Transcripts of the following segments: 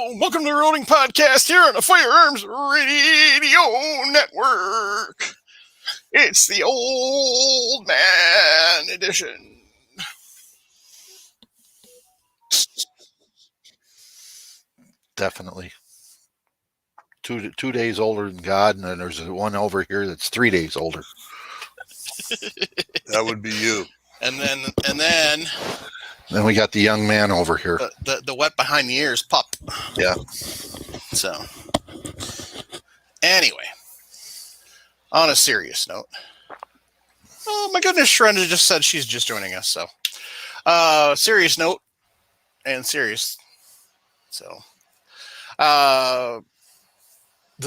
Welcome to the Rolling Podcast here on the Firearms Radio Network. It's the Old Man Edition. Definitely. Two days older than God, and then there's one over here that's 3 days older. That would be you. And then Then we got the young man over here. The wet behind the ears pup. Yeah. So, anyway, on a serious note. Oh my goodness, Sharenda just said she's just joining us. So, serious note and serious. So, the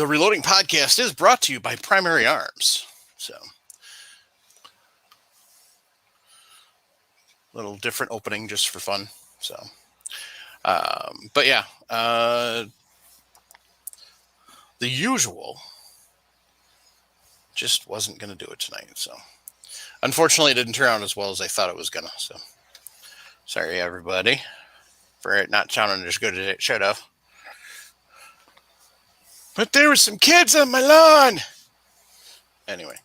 Reloading Podcast is brought to you by Primary Arms. So, little different opening just for fun. So, but yeah, the usual just wasn't going to do it tonight. So, unfortunately, it didn't turn out as well as I thought it was going to. So, sorry, everybody, for it not sounding as good as it should have. But there were some kids on my lawn. Anyway.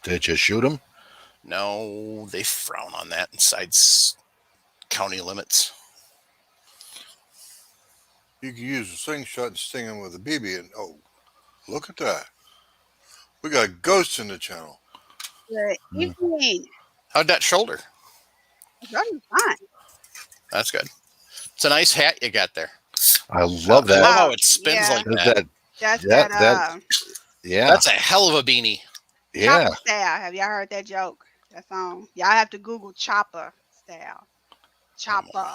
Did you shoot him? No, they frown on that inside county limits. You could use a slingshot and sting him with a BB, and look at that. We got ghosts in the channel. Good evening. How'd that shoulder? It's running fine. That's good. It's a nice hat you got there. I love that. I love how it spins like that. That's a hell of a beanie. Yeah. Chopper style. Have y'all heard that joke? That song? Y'all have to Google chopper style. Chopper.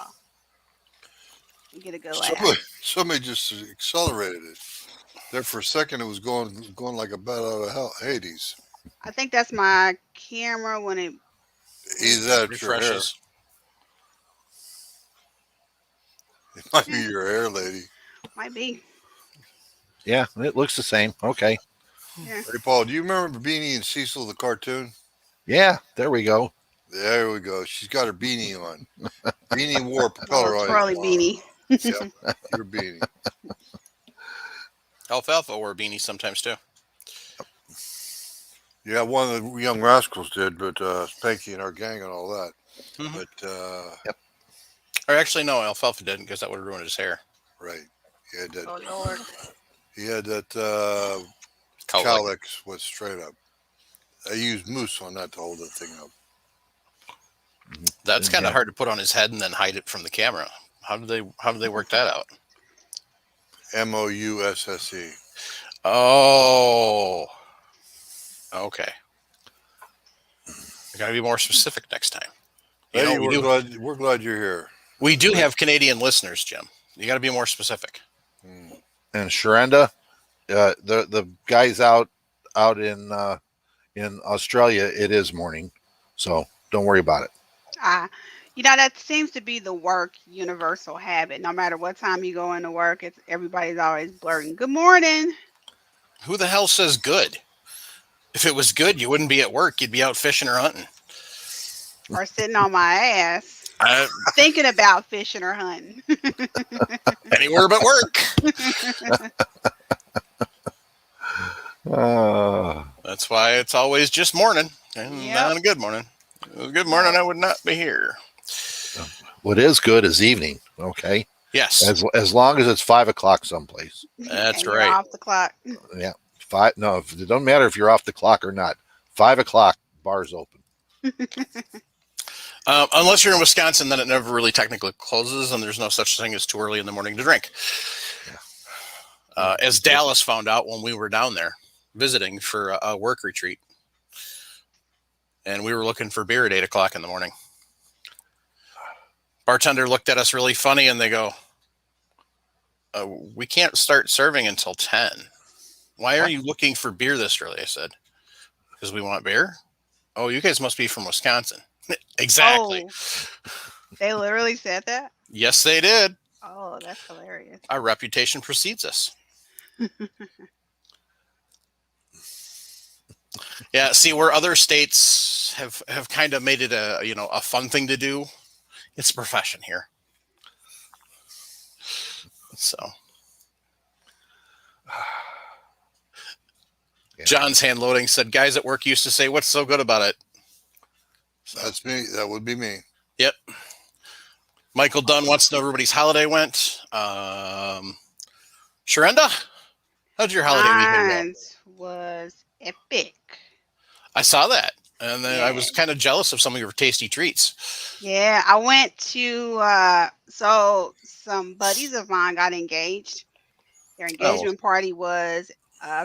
You get a good laugh. Somebody just accelerated it. There for a second, it was going like a bat out of hell, Hades. I think that's my camera when it Either that or your hair. Refreshes. It might be your hair, lady. might be. Yeah, it looks the same. Okay. Yeah. Hey, Paul, do you remember Beanie and Cecil, the cartoon? Yeah, there we go. There we go. She's got her beanie on. Beanie wore a propeller on. Twirly beanie. Yep, your beanie. Alfalfa wore a beanie sometimes too. Yeah, one of the young rascals did, but Spanky and our gang and all that. Mhm. But Yep. Or actually, no, Alfalfa didn't because that would have ruined his hair. right, he had that. Oh Lord. He had that Cowlick. cowlick was straight up. I used mousse on that to hold that thing up. That's kind of Yeah. hard to put on his head and then hide it from the camera. How did they work that out? MOUSSE. Oh. Okay. We gotta be more specific next time. You Hey, know, we're glad you're here. we do have Canadian listeners, Jim. You got to be more specific. And Sharenda, the guys out in Australia, it is morning, so don't worry about it. That seems to be the work universal habit. No matter what time you go into work, everybody's always blurting, "Good morning." Who the hell says good? If it was good, you wouldn't be at work. You'd be out fishing or hunting. Or sitting on my ass thinking about fishing or hunting. Anywhere but work. That's why it's always just morning and not a good morning. If it was a good morning, I would not be here. What is good is evening. Okay. Yes. As long as it's 5 o'clock someplace. That's And you're right. off the clock. Yeah. No, it don't matter if you're off the clock or not. 5 o'clock, bars open. Unless you're in Wisconsin, then it never really technically closes, and there's no such thing as too early in the morning to drink. As Dallas found out when we were down there visiting for a work retreat, and we were looking for beer at 8 o'clock in the morning. Bartender looked at us really funny, and they go, "We can't start serving until 10. Why are you looking for beer this early?" I said, "Because we want beer." "Oh, you guys must be from Wisconsin." Exactly. Oh, they literally said that? Yes, they did. Oh, that's hilarious. Our reputation precedes us. Yeah, see, where other states have kind of made it a fun thing to do, it's a profession here. So Yeah. John's hand loading said, guys at work used to say, what's so good about it? So, That's me. That would be me. yep. Michael Dunn wants to know everybody's holiday went. Sharenda, how'd your holiday weekend go? Mine was epic. I saw that. And then I Yeah. was kind of jealous of some of your tasty treats. Yeah, I went to so some buddies of mine got engaged. Their engagement party was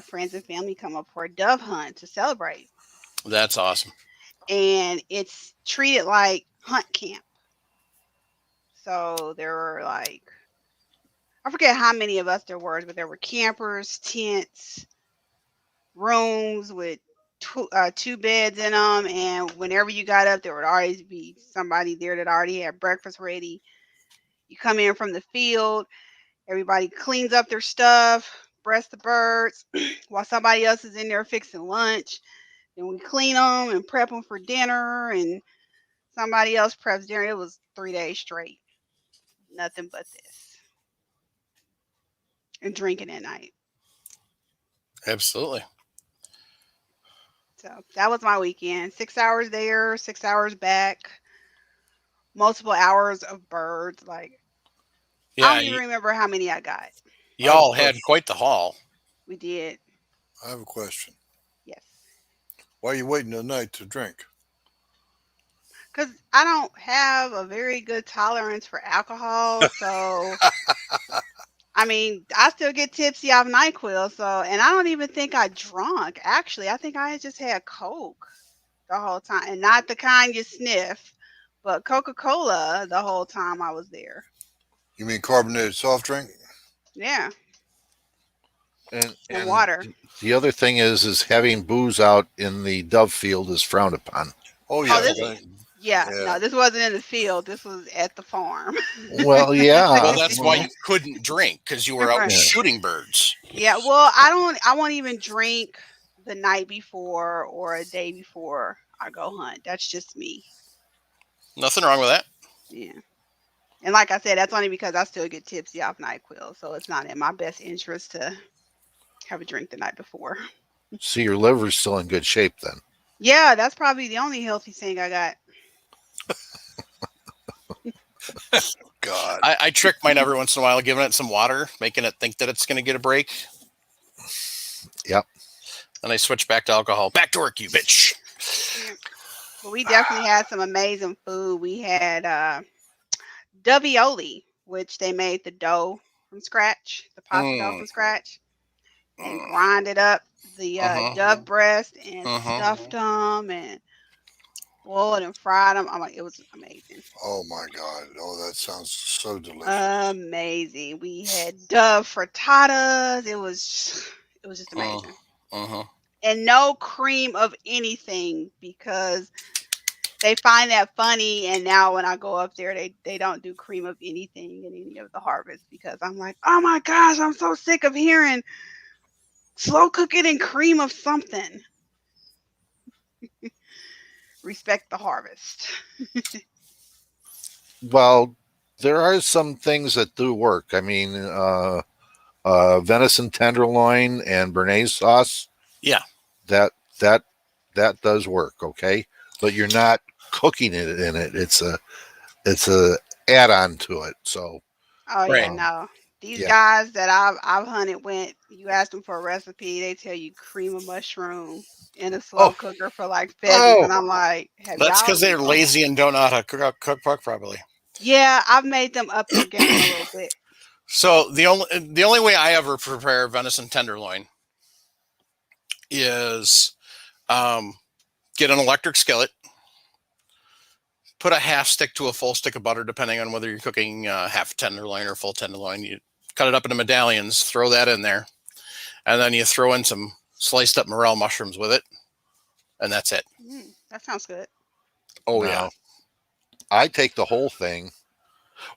friends and family come up for a dove hunt to celebrate. That's awesome. And it's treated like hunt camp. So there were like, I forget how many of us there were, but there were campers, tents, rooms with two beds in them. And whenever you got up, there would always be somebody there that already had breakfast ready. You come in from the field, everybody cleans up their stuff, breast the birds, while somebody else is in there fixing lunch. Then we clean them and prep them for dinner, and somebody else preps dinner. It was 3 days straight. Nothing but this. And drinking at night. Absolutely. So that was my weekend. 6 hours there, 6 hours back, multiple hours of birds. Like, I Yeah, don't even remember how many I got. y'all had quite the haul. We did. I have a question. Yes. Why are you waiting the night to drink? Because I don't have a very good tolerance for alcohol. So, I mean, I still get tipsy off NyQuil. So, and I don't even think I drunk. Actually, I think I just had Coke the whole time. And not the kind you sniff, but Coca-Cola the whole time I was there. You mean carbonated soft drink? Yeah. And Water. the other thing is having booze out in the dove field is frowned upon. Oh, yeah. Yeah, Yeah. no, this wasn't in the field. This was at the farm. Well, yeah. Well, that's why you couldn't drink, because you were out Right. shooting birds. Yeah, well, I won't even drink the night before or a day before I go hunt. That's just me. Nothing wrong with that. Yeah. And like I said, that's only because I still get tipsy off NyQuil, so it's not in my best interest to have a drink the night before. So your liver's still in good shape then. Yeah, that's probably the only healthy thing I got. God. I trick mine every once in a while, giving it some water, making it think that it's going to get a break. Yep. And I switch back to alcohol. Back to work, you bitch. Yeah. But we definitely had some amazing food. We had Dovioli, which they made the dough from scratch, the pasta dough from scratch, and grinded up the dove breast and stuffed them and boiled and fried them. I'm like, it was amazing. Oh, my God. Oh, that sounds so delicious. Amazing. We had dove frittatas. It was just amazing. And no cream of anything, because they find that funny, and now when I go up there, they don't do cream of anything in any of the harvests, because I'm like, oh my gosh, I'm so sick of hearing slow cook it in cream of something. Respect the harvest. Well, there are some things that do work. I mean, venison tenderloin and béarnaise sauce. Yeah. That does work, okay? But you're not cooking it in it. It's a add-on to it. So Oh yeah, no. These guys that I've hunted with, you ask them for a recipe, they tell you cream of mushroom in a slow cooker for like pheasants, and I'm like, that's because they're lazy and don't know how to cook pork properly. Yeah, I've made them up their game a little bit. So the only way I ever prepare venison tenderloin is get an electric skillet, put a half stick to a full stick of butter, depending on whether you're cooking half tenderloin or full tenderloin. You cut it up into medallions, throw that in there, and then you throw in some sliced up morel mushrooms with it, and that's it. That sounds good. Oh, yeah. I take the whole thing.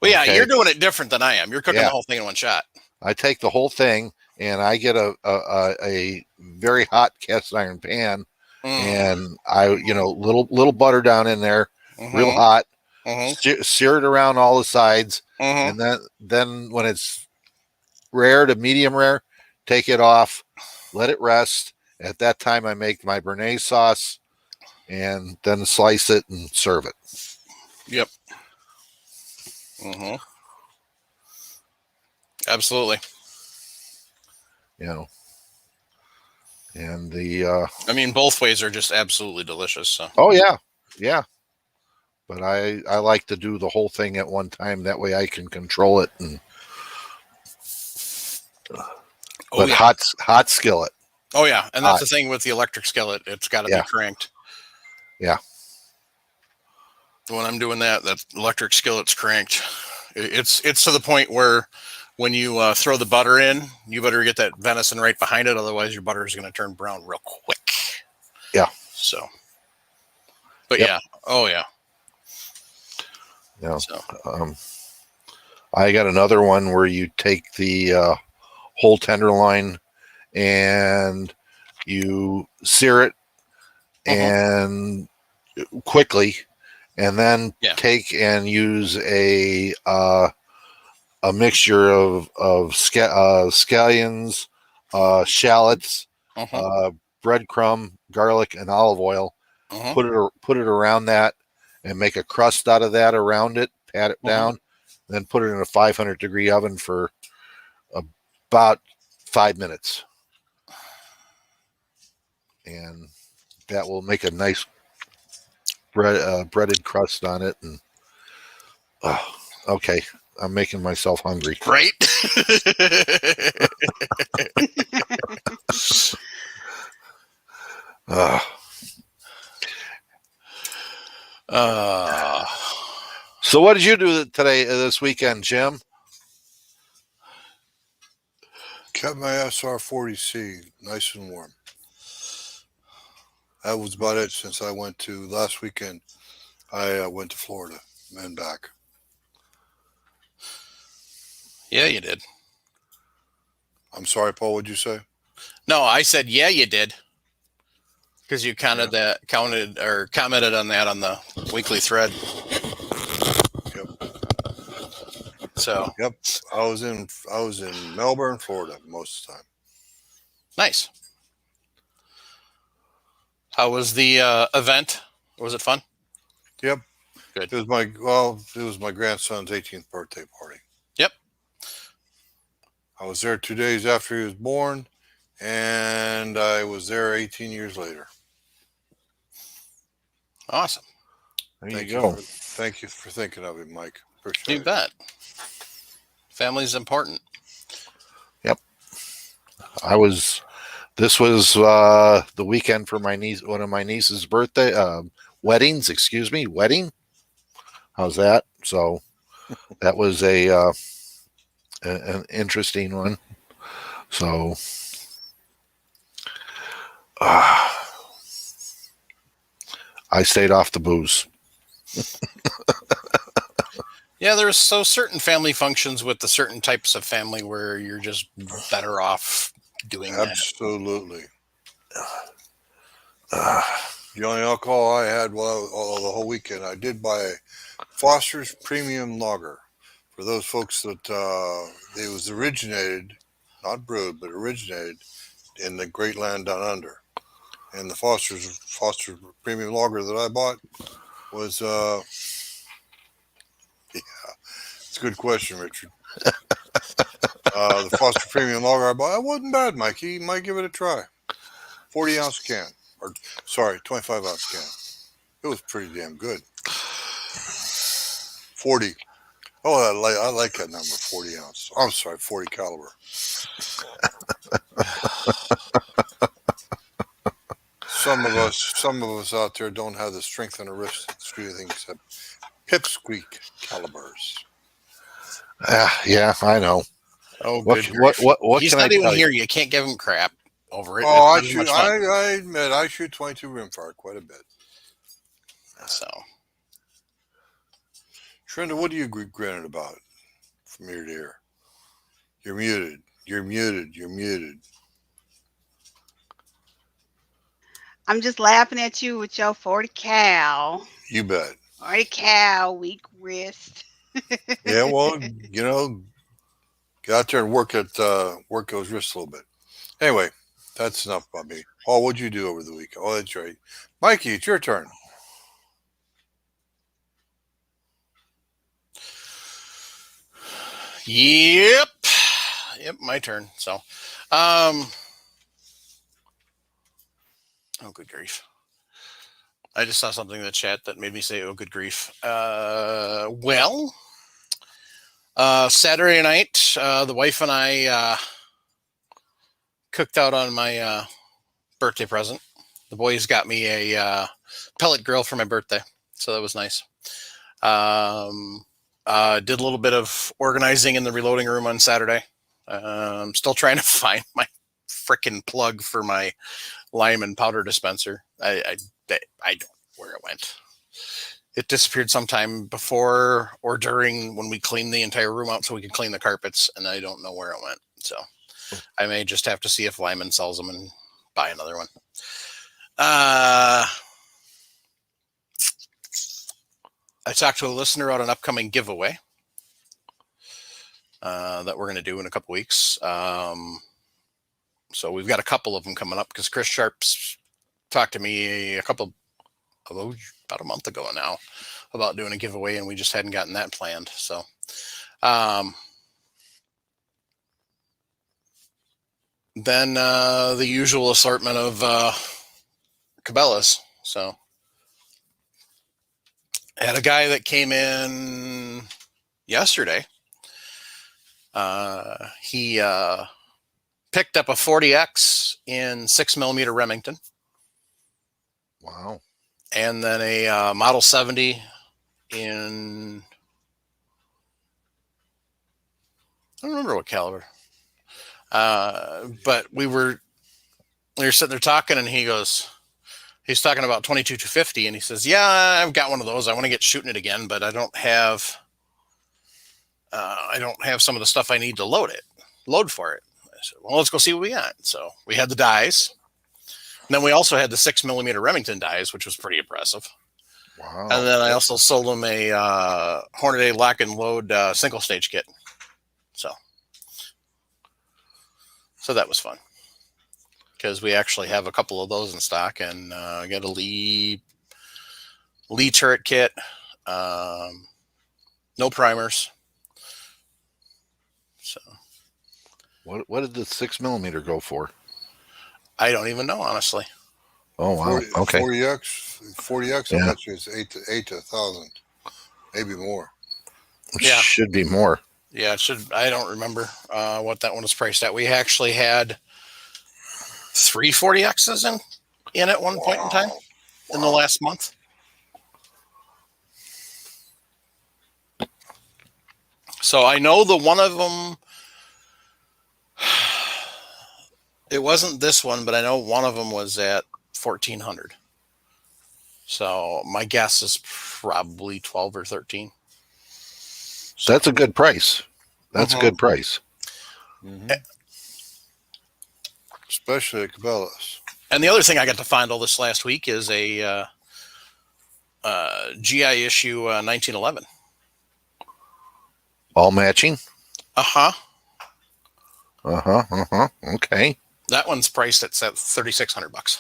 Well, yeah, you're doing it different than I am. You're cooking the whole thing in one shot. I take the whole thing, and I get a very hot cast iron pan, and I little butter down in there, real hot, sear it around all the sides, and then when it's rare to medium rare, take it off, let it rest. At that time, I make my béarnaise sauce and then slice it and serve it. Yep. Mm-hmm. Absolutely. You know, and the I mean, both ways are just absolutely delicious. So. oh yeah, yeah. But I like to do the whole thing at one time. That way I can control it. And but yeah. hot skillet. Oh yeah, and that's the thing with the electric skillet. It's got to Yeah. be cranked. Yeah. When I'm doing that electric skillet's cranked. It's to the point where when you throw the butter in, you better get that venison right behind it. Otherwise, your butter is going to turn brown real quick. Yeah. So. But Yep. yeah. Oh yeah. Yeah. So. I got another one where you take the whole tenderloin and you sear it and quickly, and then take and use a mixture of scallions, shallots, breadcrumb, garlic, and olive oil. Put it around that, and make a crust out of that around it. Pat it down, then put it in a 500-degree oven for about 5 minutes, and that will make a nice breaded crust on it. And okay, I'm making myself hungry. Right. So what did you do this weekend, Jim? Kept my SR40C nice and warm. That was about it since I went to last weekend. I went to Florida and back. Yeah, you did. I'm sorry, Paul. What'd you say? No, I said yeah, you did. Because you commented on that on the weekly thread. Yep. So. Yep. I was in Melbourne, Florida most of the time. Nice. How was the event? Was it fun? Yep. Good. It was my grandson's 18th birthday party. Yep. I was there 2 days after he was born, and I was there 18 years later. Awesome. There you go. Thank you for thinking of it, Mike. Appreciate it. You bet. Family's important. Yep. This was the weekend for one of my niece's wedding. How's that? So that was an interesting one. So I stayed off the booze. Yeah, there's certain family functions with the certain types of family where you're just better off doing Absolutely. The only alcohol I had the whole weekend, I did buy a Foster's Premium Lager. For those folks that it was originated, not brewed, but originated in the great land down under. And the Foster's Premium Lager that I bought was, it's a good question, Richard. The Foster Premium Lager I bought, it wasn't bad, Mikey. You might give it a try. 40-ounce can. 25-ounce can. It was pretty damn good. 40. Oh, I like that number, 40 ounce. I'm sorry, 40 caliber. Some of us out there don't have the strength in the wrist to do anything except pipsqueak calibers. Yeah, I know. Oh, what He's can not I even tell here. you? You can't give him crap over it. Oh, I admit I shoot 22 rimfire quite a bit. So, Trenda, what are you grinning about from ear to ear? You're muted. You're muted. You're muted. I'm just laughing at you with your 40 cal. You bet. 40 cal, weak wrist. Yeah, well, Get out there and work those wrists a little bit. Anyway, that's enough about me. Paul, what'd you do over the week? Oh, that's right. Mikey, it's your turn. Yep, my turn. So, oh, good grief. I just saw something in the chat that made me say, oh, good grief. Saturday night, the wife and I cooked out on my birthday present. The boys got me a pellet grill for my birthday, so that was nice. Did a little bit of organizing in the reloading room on Saturday. I'm still trying to find my frickin' plug for my lime and powder dispenser. I don't know where it went. It disappeared sometime before or during when we cleaned the entire room out so we could clean the carpets, and I don't know where it went. So I may just have to see if Lyman sells them and buy another one. I talked to a listener about an upcoming giveaway that we're going to do in a couple weeks. So we've got a couple of them coming up because Chris Sharp's talked to me about a month ago now about doing a giveaway, and we just hadn't gotten that planned. So, then the usual assortment of Cabela's. So, I had a guy that came in yesterday. He picked up a 40X in 6mm Remington. Wow. And then a Model 70 in, I don't remember what caliber. But we were sitting there talking, and he's talking about 22-250, and he says, yeah, I've got one of those. I want to get shooting it again, but I don't have some of the stuff I need to load for it. I said, well, let's go see what we got. So we had the dies. And then we also had the 6mm Remington dies, which was pretty impressive. Wow. And then I also sold him a Hornady lock and load single stage kit. So that was fun because we actually have a couple of those in stock, and I got a Lee turret kit, no primers. So what did the 6mm go for? I don't even know, honestly. Oh wow. 40, Okay. 40X. Yeah. I bet you it's 8 to 1,000, maybe more. Yeah. Should be more. Yeah, it should. I don't remember what that one was priced at. We actually had 3 40Xs in at one point in time in the last month. So I know the one of them, it wasn't this one, but I know one of them was at 1,400. So my guess is probably 12 or 13. So that's a good price. That's a good price. Mm-hmm. Especially at Cabela's. And the other thing I got to find all this last week is a GI issue 1911. All matching? Uh-huh. Okay. That one's priced at $3,600.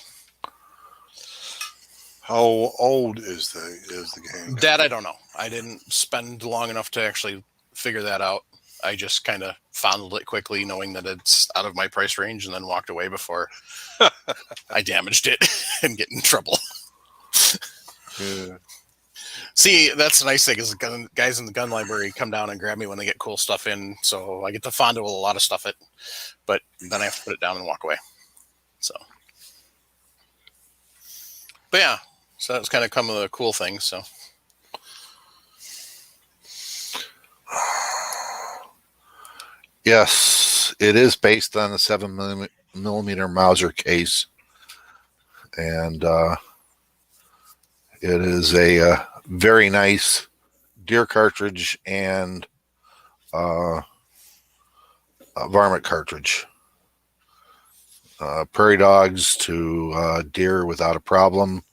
How old is the game? That I don't know. I didn't spend long enough to actually figure that out. I just kind of fondled it quickly, knowing that it's out of my price range, and then walked away before I damaged it and get in trouble. Yeah. See, that's the nice thing is the guys in the gun library come down and grab me when they get cool stuff in, so I get to fondle a lot of stuff, but then I have to put it down and walk away. So, but yeah, so that's kind of come of the cool things. So. Yes, it is based on the 7mm Mauser case, and it is a very nice deer cartridge and a varmint cartridge. Prairie dogs to deer without a problem.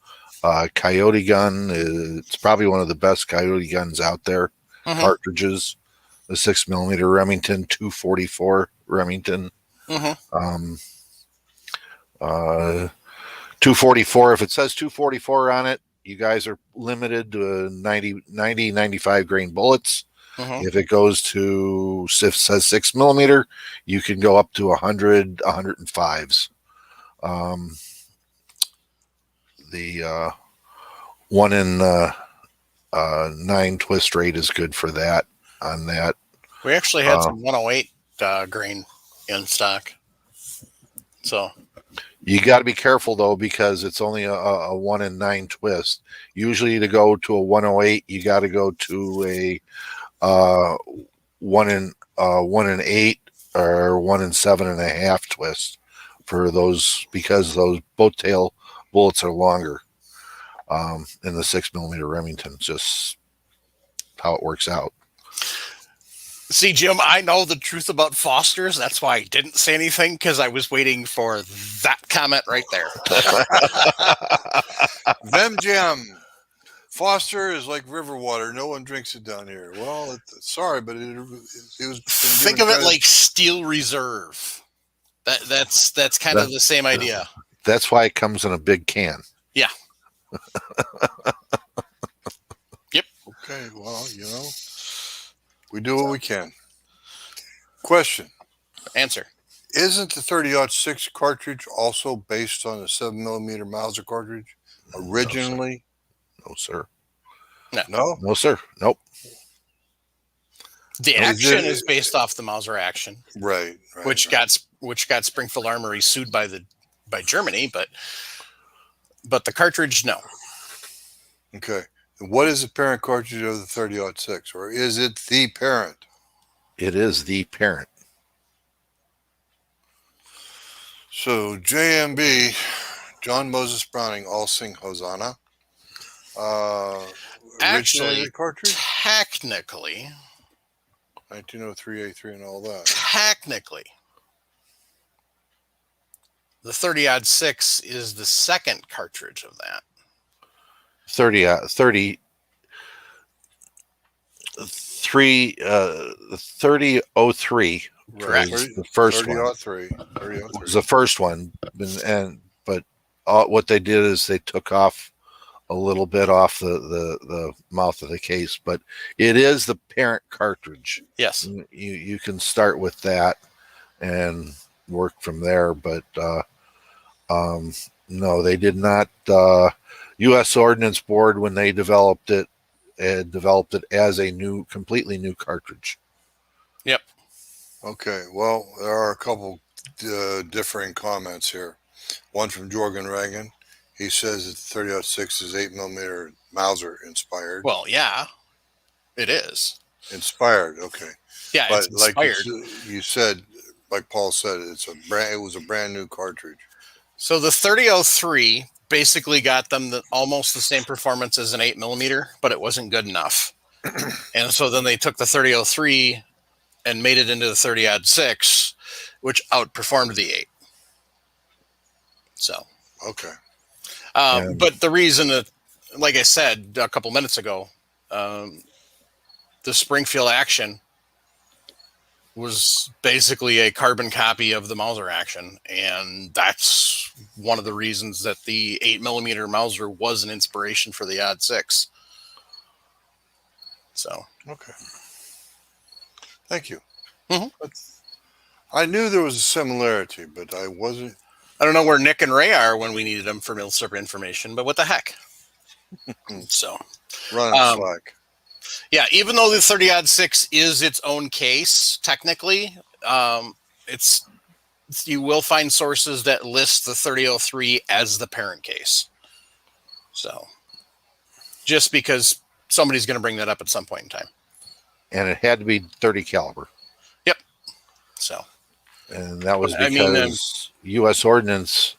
Coyote gun, it's probably one of the best coyote guns out there. Cartridges. the 6mm Remington, 244 Remington. Mm-hmm. 244. If it says 244 on it, you guys are limited to 95 grain bullets. Mm-hmm. If it goes to, if it says 6mm, you can go up to 100, 105s. The 1 in 9 twist rate is good for that. On that, We actually had some 108 grain in stock. So you got to be careful though, because it's only a 1 in 9 twist. Usually, to go to a 108, you got to go to a 1 in 8 or 1 in 7.5 twist for those, because those boat tail bullets are longer in the 6mm Remington. Just how it works out. see, Jim, I know the truth about Foster's. That's why I didn't say anything, because I was waiting for that comment right there. Vem Jam. Foster is like river water. No one drinks it down here. Well, sorry, but it was. Think of it like Steel Reserve. That's kind of the same idea. That's why it comes in a big can. Yeah. Yep. Okay. Well, we do what we can. Question. Answer. Isn't the 30-06 cartridge also based on a 7mm Mauser cartridge originally? No, sir. No? No, sir. Nope. The action is based off the Mauser action, right? Which got Springfield Armory sued by Germany, but the cartridge, no. Okay. What is the parent cartridge of the 30-06, or is it the parent? It is the parent. So JMB, John Moses Browning, all sing Hosanna. Actually, cartridge? technically, 1903 A3 and all that. Technically, the 30-06 is the second cartridge of that. 3003 Correct. the first 30-03. one was the first one, but what they did is they took off a little bit off the mouth of the case, but it is the parent cartridge. Yes, you can start with that and work from there, but no, they did not. U.S. Ordnance Board, when they developed it as a completely new cartridge. Yep. Okay, well, there are a couple differing comments here. One from Jorgen Reagan. He says that the 30-06 is 8mm Mauser inspired. Well, yeah, it is. Inspired, okay. Yeah, but it's inspired. Like you said, like Paul said, it was a brand new cartridge. So the 30-03 basically got them almost the same performance as an 8mm, but it wasn't good enough. And so then they took the 30-03 and made it into the 30-06, which outperformed the 8. So okay. But the reason that, like I said a couple minutes ago, the Springfield action was basically a carbon copy of the Mauser action, and that's one of the reasons that the 8mm Mauser was an inspiration for the Odd 6. So okay, thank you. Mm-hmm. I knew there was a similarity, but I wasn't. I don't know where Nick and Ray are when we needed them for military information, but what the heck? So running slack. Yeah, even though the 30-06 is its own case, technically, you will find sources that list the 30-03 as the parent case. So, just because somebody's going to bring that up at some point in time. And it had to be 30 caliber. Yep. So. And that was because U.S. Ordnance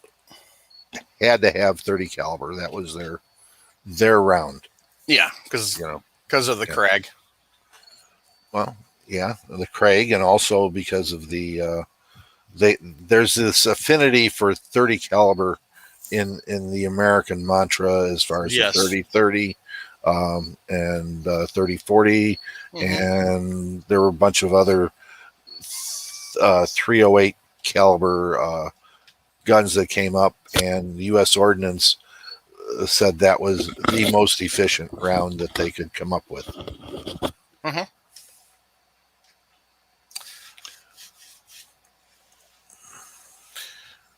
had to have 30 caliber. That was their round. Yeah, because of the Craig. Well, yeah, the Craig, and also because of there's this affinity for 30 caliber in the American mantra as far as the 30-30. and 3040, and there were a bunch of other 308 caliber guns that came up, and the U.S. Ordnance said that was the most efficient round that they could come up with.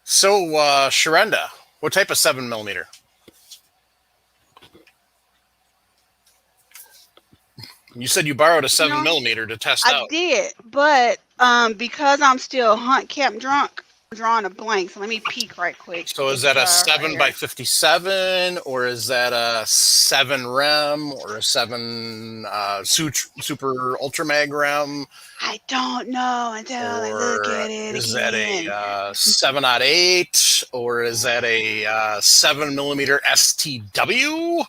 So, Sharenda, what type of 7mm? You said you borrowed a 7mm to test out. I did, but because I'm still hunt camp drunk, I'm drawing a blank. So let me peek right quick. So is that a 7x57, or is that a 7 rem, or a 7 super ultra mag rem? I don't know until I look at it is again. that a 7/8, or is that a 7mm STW?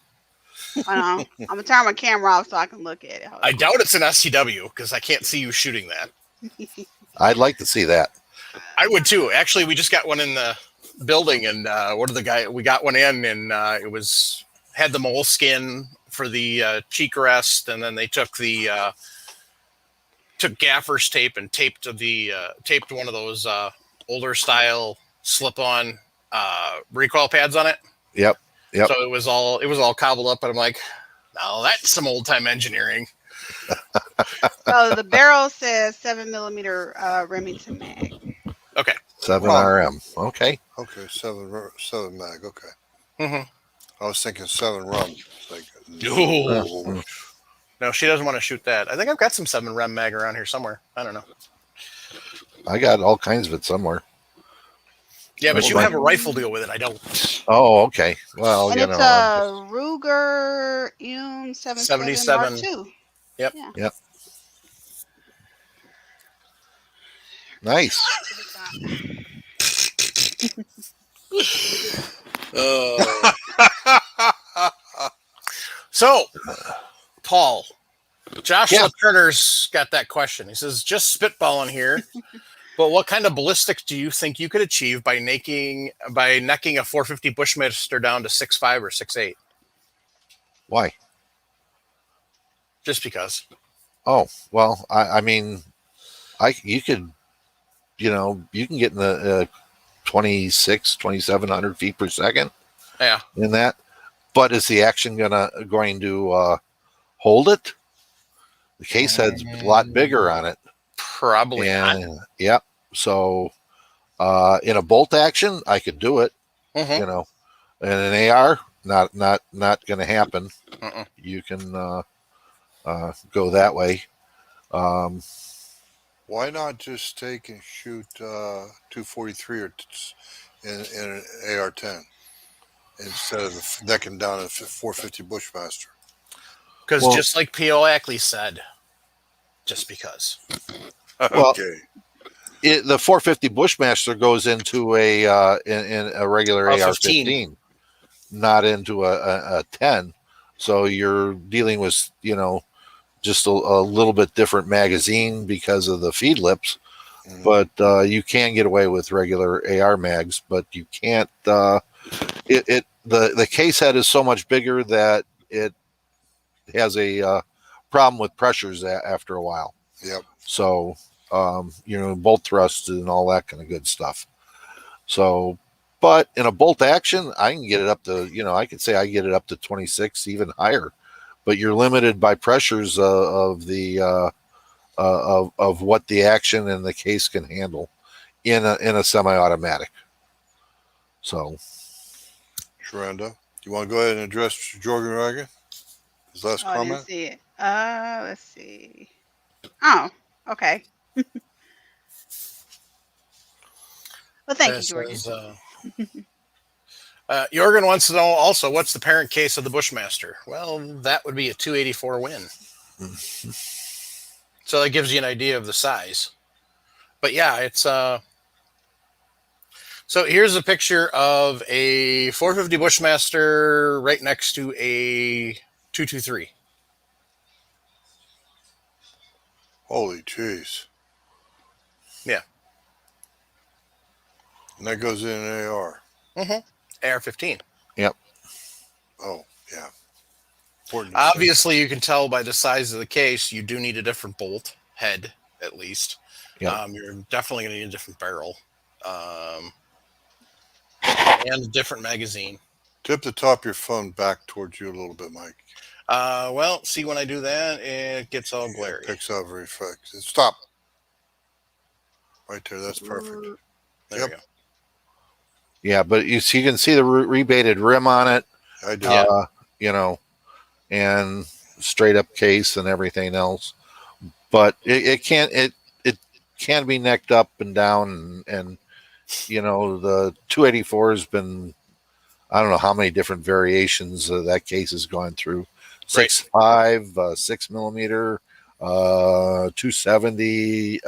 I'm gonna turn my camera off so I can look at it. I doubt it's an STW because I can't see you shooting that. I'd like to see that. I would too. Actually, we just got one in the building, and we got one in, and it had the moleskin for the cheek rest, and then they took gaffer's tape and taped one of those older style slip-on recoil pads on it. Yep. So it was all cobbled up, and I'm like, now that's some old time engineering. So the barrel says 7mm Remington mag. Okay. 7 RM. Okay. Okay, 7 mag. Okay. Mm-hmm. I was thinking 7 rum. Like, no, she doesn't want to shoot that. I think I've got some 7 rem mag around here somewhere. I don't know. I got all kinds of it somewhere. Yeah, but you have a rifle deal with it. I don't. Oh, okay. Well, and you it's know, a Ruger M77 Mark II. Yep. Yeah. Yep. Nice. So, Paul, Joshua Turner's got that question. He says, just spitballing here, but what kind of ballistics do you think you could achieve by necking a 450 Bushmaster down to 6.5 or 6.8? Why? Just because. Oh, well, I mean, you could, you can get in the 2,700 feet per second. Yeah. In that, but is the action going to hold it? The case head's a lot bigger on it. Probably not. Yep. So, in a bolt action, I could do it. In an AR, not going to happen. You can go that way. Why not just take and shoot 243 or in an AR-10 instead of necking down a 450 Bushmaster? Because just like P.O. Ackley said, just because. Okay. The 450 Bushmaster goes into in a regular AR-15, not into a 10. So you're dealing with just a little bit different magazine because of the feed lips, but you can get away with regular AR mags. But you can't. The case head is so much bigger that it has a problem with pressures after a while. Yep. So bolt thrust and all that kind of good stuff. So, but in a bolt action, I can get it up to I could say I get it up to 26, even higher. But you're limited by pressures of what the action and the case can handle in a semi-automatic. So, Sharenda, do you want to go ahead and address Jorgen Ragen? His last comment? I didn't see it. Let's see. Oh, okay. Well, thank you, Jorgen. Jorgen wants to know also, what's the parent case of the Bushmaster? Well, that would be a 284 Win. So that gives you an idea of the size. But yeah, it's so here's a picture of a 450 Bushmaster right next to a 223. Holy jeez. Yeah. And that goes in an AR. AR-15. Yep. Oh, yeah. Important to say. Obviously, you can tell by the size of the case, you do need a different bolt head, at least. Yep. You're definitely going to need a different barrel and a different magazine. Tip the top of your phone back towards you a little bit, Mike. Well, see, when I do that, it gets all Yeah, glary. it picks out very fast. Stop. Right there. That's perfect. There Yep. we go. Yeah, but you can see the rebated rim on it. I do. Yeah. And straight up case and everything else. But it can be necked up and down, and the 284 has been, I don't know how many different variations that case has gone through. 6.5, 6 millimeter, 270,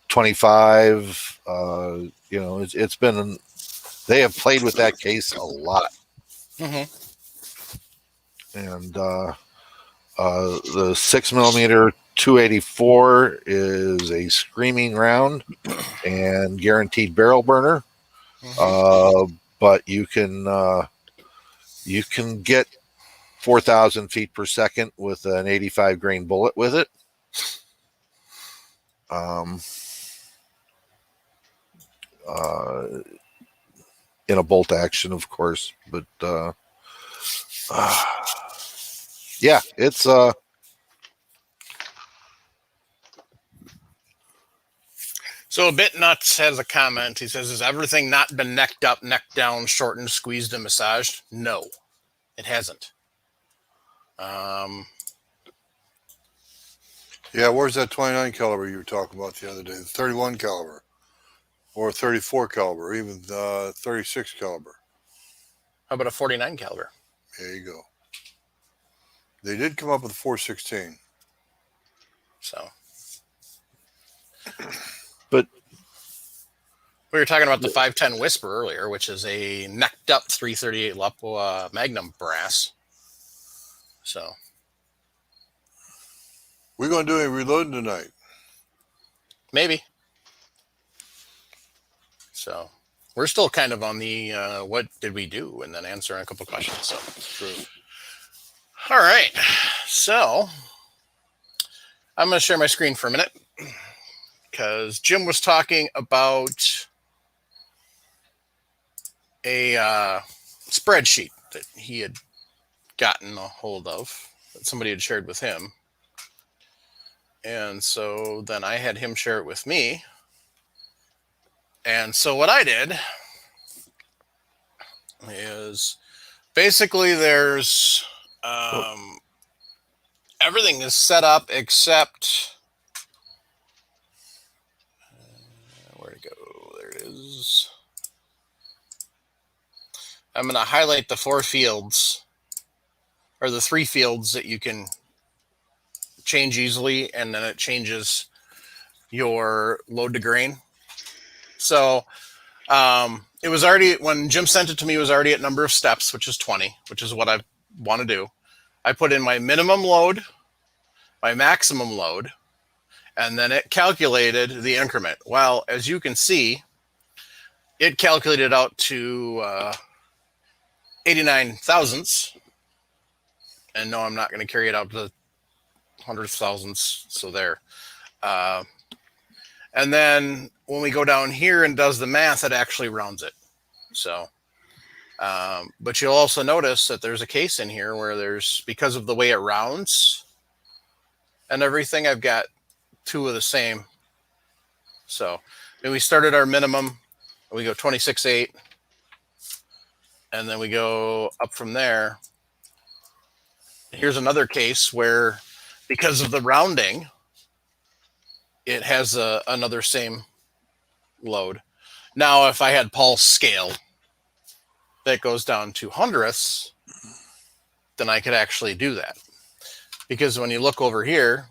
25. It's been, they have played with that case a lot. Mm-hmm. And the 6 millimeter 284 is a screaming round and guaranteed barrel burner. Mm-hmm. But you can get 4,000 feet per second with an 85 grain bullet with it. In a bolt action, of course, but yeah, it's So a bit nuts has a comment. He says, "Has everything not been necked up, necked down, shortened, squeezed, and massaged?" No, it hasn't. Yeah, where's that 29 caliber you were talking about the other day? The 31 caliber, or 34 caliber, or even 36 caliber. How about a 49 caliber? There you go. They did come up with a 416. So, but we were talking about the 510 Whisper earlier, which is a necked up 338 Lupo Magnum brass. So, we're going to do a reloading tonight. Maybe. So, we're still kind of on the what did we do, and then answering a couple questions. So, True. All right. So, I'm going to share my screen for a minute because Jim was talking about a spreadsheet that he had gotten a hold of that somebody had shared with him. And so then I had him share it with me. And so what I did is basically there's everything is set up except where'd it go? There it is. I'm going to highlight the 4 fields or the 3 fields that you can change easily, and then it changes your load to grain. So it was already, when Jim sent it to me, it was already at number of steps, which is 20, which is what I want to do. I put in my minimum load, my maximum load, and then it calculated the increment. Well, as you can see, it calculated out to 89 thousandths. And no, I'm not going to carry it out to hundredth thousandths. So there. And then when we go down here and does the math, it actually rounds it. So, but you'll also notice that there's a case in here where there's, because of the way it rounds and everything, I've got 2 of the same. So then we started our minimum, we go 26.8, and then we go up from there. Here's another case where, because of the rounding, it has another same load. Now, if I had Paul's scale that goes down to hundredths, then I could actually do that. Because when you look over here,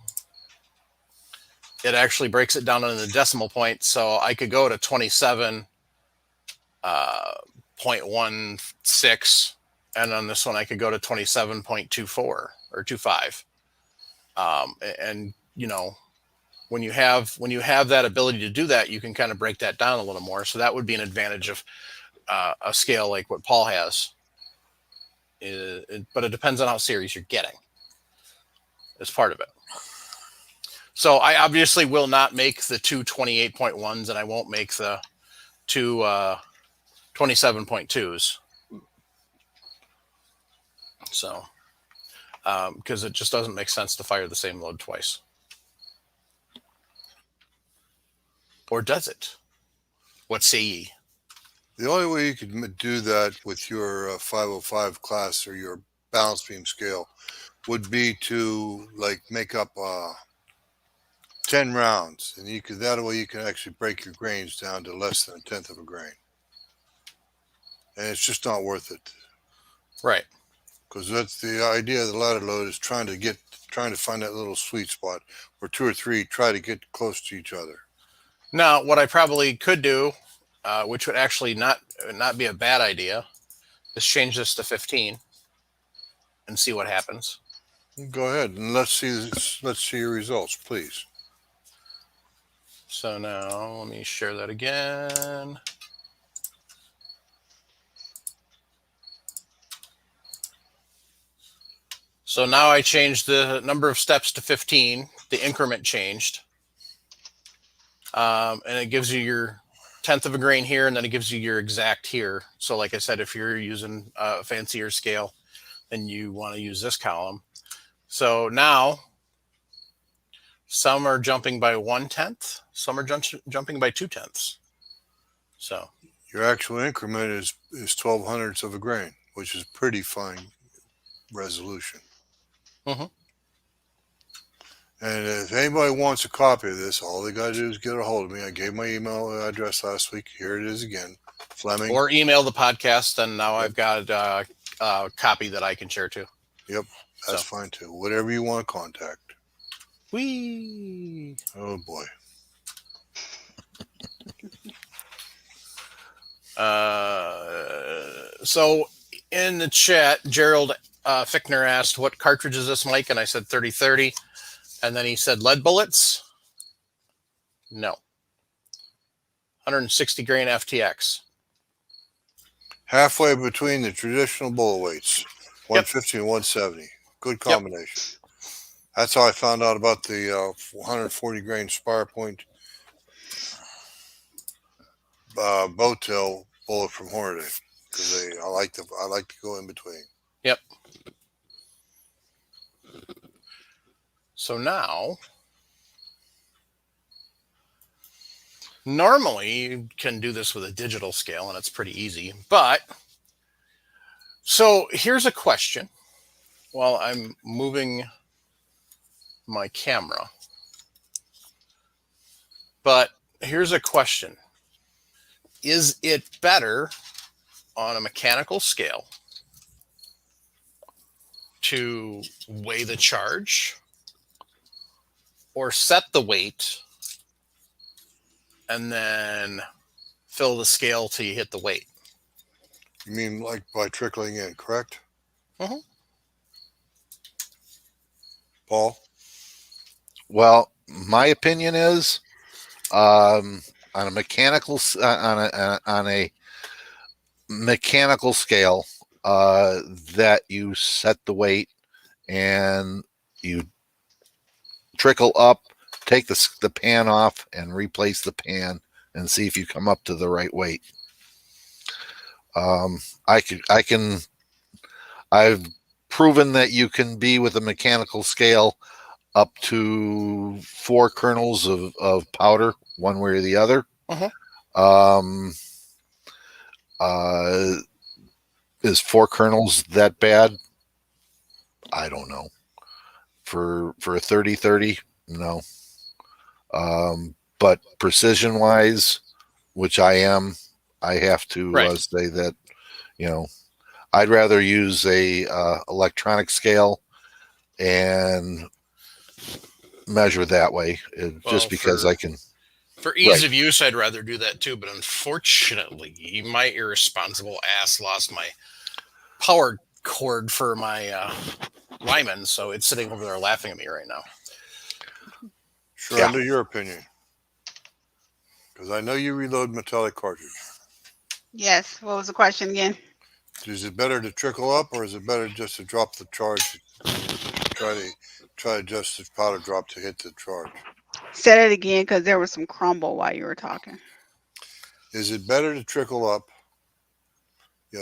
it actually breaks it down into the decimal point. So I could go to 27.16, and on this one I could go to 27.24 or 25. And when you have that ability to do that, you can kind of break that down a little more. So that would be an advantage of a scale like what Paul has. but it depends on how serious you're getting. As part of it. So I obviously will not make the two 28.1s, and I won't make the two 27.2s. So, because it just doesn't make sense to fire the same load twice. Or does it? What say ye? The only way you could do that with your 505 class or your balance beam scale would be to like make up 10 rounds, and you could that way you can actually break your grains down to less than a tenth of a grain, and it's just not worth it. Right. Because that's the idea of the ladder load is trying to find that little sweet spot where two or three try to get close to each other. Now, what I probably could do, which would actually not be a bad idea, is change this to 15 and see what happens. Go ahead and let's see your results, please. So now let me share that again. So now I changed the number of steps to 15. The increment changed. And it gives you your tenth of a grain here, and then it gives you your exact here. So like I said, if you're using a fancier scale, then you want to use this column. So now some are jumping by 1/10, some are jumping by 2/10. So your actual increment is 12 hundredths of a grain, which is pretty fine resolution. Mm-hmm. And if anybody wants a copy of this, all they got to do is get a hold of me. I gave my email address last week. Here it is again, Fleming. Or email the podcast, and now I've got a copy that I can share too. Yep, that's fine too. Whatever you want to contact. Whee! Oh boy. So in the chat, Gerald Fickner asked, what cartridge is this, Mike? And I said 3030. And then he said lead bullets. No. 160 grain FTX. Halfway between the traditional bullet weights, 150 and 170. Good combination. That's how I found out about the 140 grain spire point bow tail bullet from Hornady, because I like to go in between. Yep. So now, normally you can do this with a digital scale, and it's pretty easy. But so here's a question. While I'm moving my camera, but here's a question. Is it better on a mechanical scale to weigh the charge or set the weight and then fill the scale till you hit the weight? You mean like by trickling in, correct? Mm-hmm. Paul? Well, my opinion is on a mechanical scale that you set the weight and you trickle up, take the pan off and replace the pan and see if you come up to the right weight. I've proven that you can be with a mechanical scale up to 4 kernels of powder, one way or the other. Uh-huh. Is 4 kernels that bad? I don't know. For a 30-30, no. But precision wise, which I have to say that, I'd rather use a electronic scale and measure that way, just because I can. For ease of use, I'd rather do that too. But unfortunately, my irresponsible ass lost my power cord for my Lyman, so it's sitting over there laughing at me right now. Sure, under your opinion, because I know you reload metallic cartridge. Yes. What was the question again? Is it better to trickle up, or is it better just to drop the charge? Try to adjust the powder drop to hit the charge. Say it again, because there was some crumble while you were talking. Is it better to trickle up?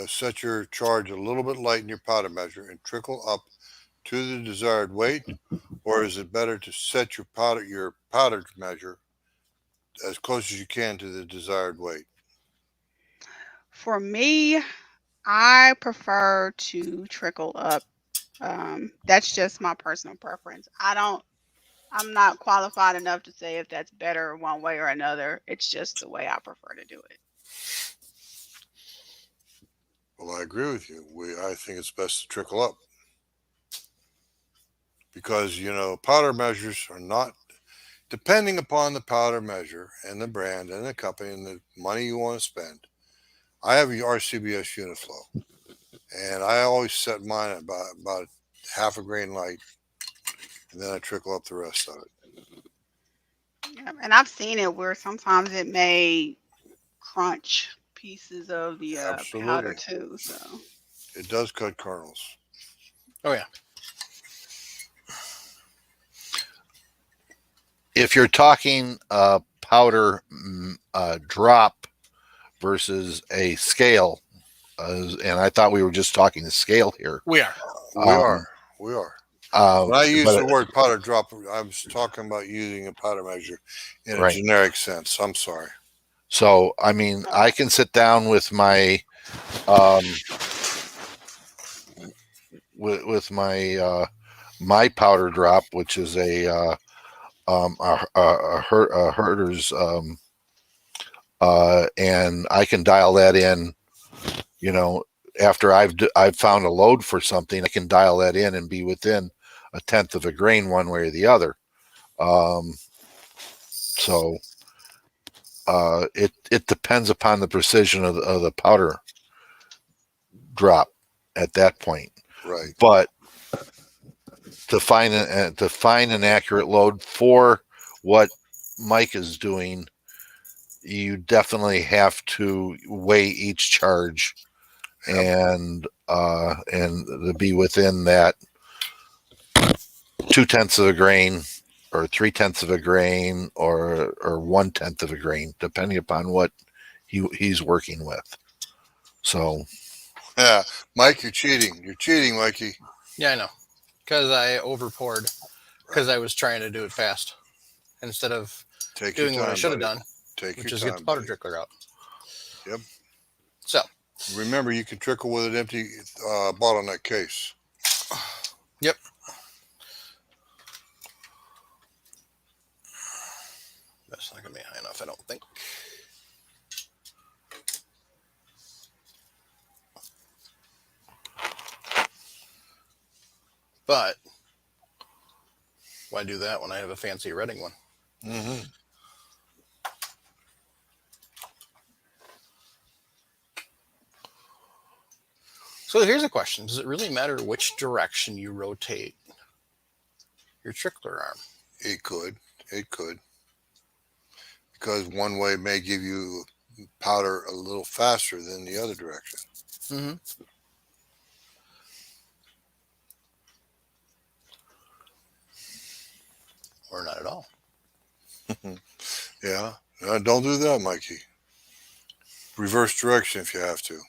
Set your charge a little bit light in your powder measure and trickle up to the desired weight, or is it better to set your powder measure as close as you can to the desired weight? For me, I prefer to trickle up. That's just my personal preference. I'm not qualified enough to say if that's better one way or another. It's just the way I prefer to do it. Well, I agree with you. I think it's best to trickle up because powder measures are not, depending upon the powder measure and the brand and the company and the money you want to spend. I have a RCBS unit flow, and I always set mine at about half a grain light, and then I trickle up the rest of it. Yeah, and I've seen it where sometimes it may crunch pieces of the powder Absolutely. too. So It does cut kernels. Oh yeah. If you're talking powder drop versus a scale, and I thought we were just talking the scale here. We are. We are. When When I use the word powder drop, I was talking about using a powder measure in a Right. generic sense. I'm sorry. So, I mean, I can sit down with my with my my powder drop, which is a herder's, and I can dial that in. After I've found a load for something, I can dial that in and be within a tenth of a grain one way or the other. So it depends upon the precision of the powder drop at that point. Right. But to find an accurate load for what Mike is doing, you definitely have to weigh each charge and to be within that 0.2 of a grain or 0.3 of a grain or 1/10 of a grain, depending upon what he's working with. So, yeah, Mike, you're cheating. You're cheating, Mikey. Yeah, I know. Because I over poured. Because I was trying to do it fast instead of doing what I should have done, which is get the powder trickler out. Yep. So remember, you can trickle with an empty bottleneck case. Yep. That's not gonna be high enough, I don't think. But why do that when I have a fancy Reading one? Mm-hmm. So here's a question. Does it really matter which direction you rotate your trickler arm? It could. It could. Because one way may give you powder a little faster than the other direction. Mm-hmm. Or not at all. Yeah. Don't do that, Mikey. Reverse direction if you have to.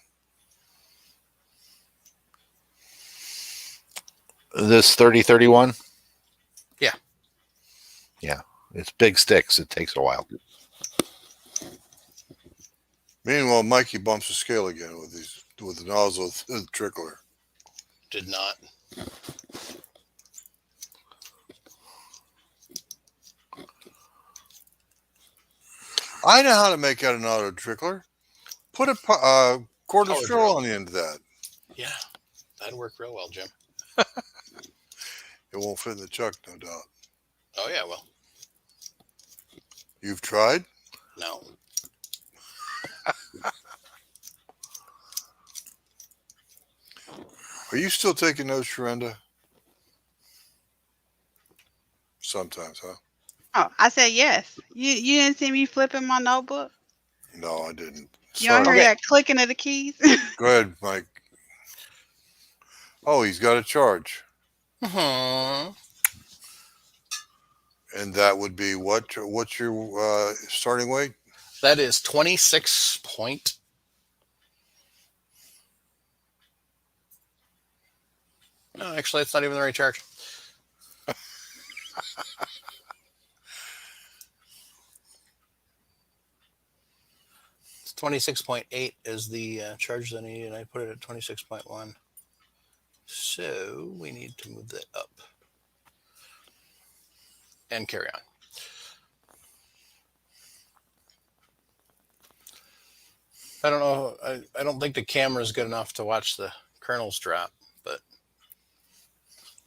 This 3031? Yeah. Yeah. It's big sticks. It takes a while. Meanwhile, Mikey bumps the scale again with the nozzle of the trickler. Did not. I know how to make out an auto trickler. Put a cord of straw on the end of that. Yeah, that'd work real well, Jim. It won't fit in the chuck, no doubt. Oh, yeah, well. You've tried? No. Are you still taking notes, Sharenda? Sometimes, huh? Oh, I said yes. You didn't see me flipping my notebook? No, I didn't. You don't Sorry. hear that clicking of the keys? Go ahead, Mike. Oh, he's got a charge. Mhm. And that would be what? What's your starting weight? That is 26 point. No, actually, it's not even the right charge. It's 26.8 is the charge that I need, and I put it at 26.1. So we need to move that up and carry on. I don't know. I don't think the camera is good enough to watch the kernels drop, but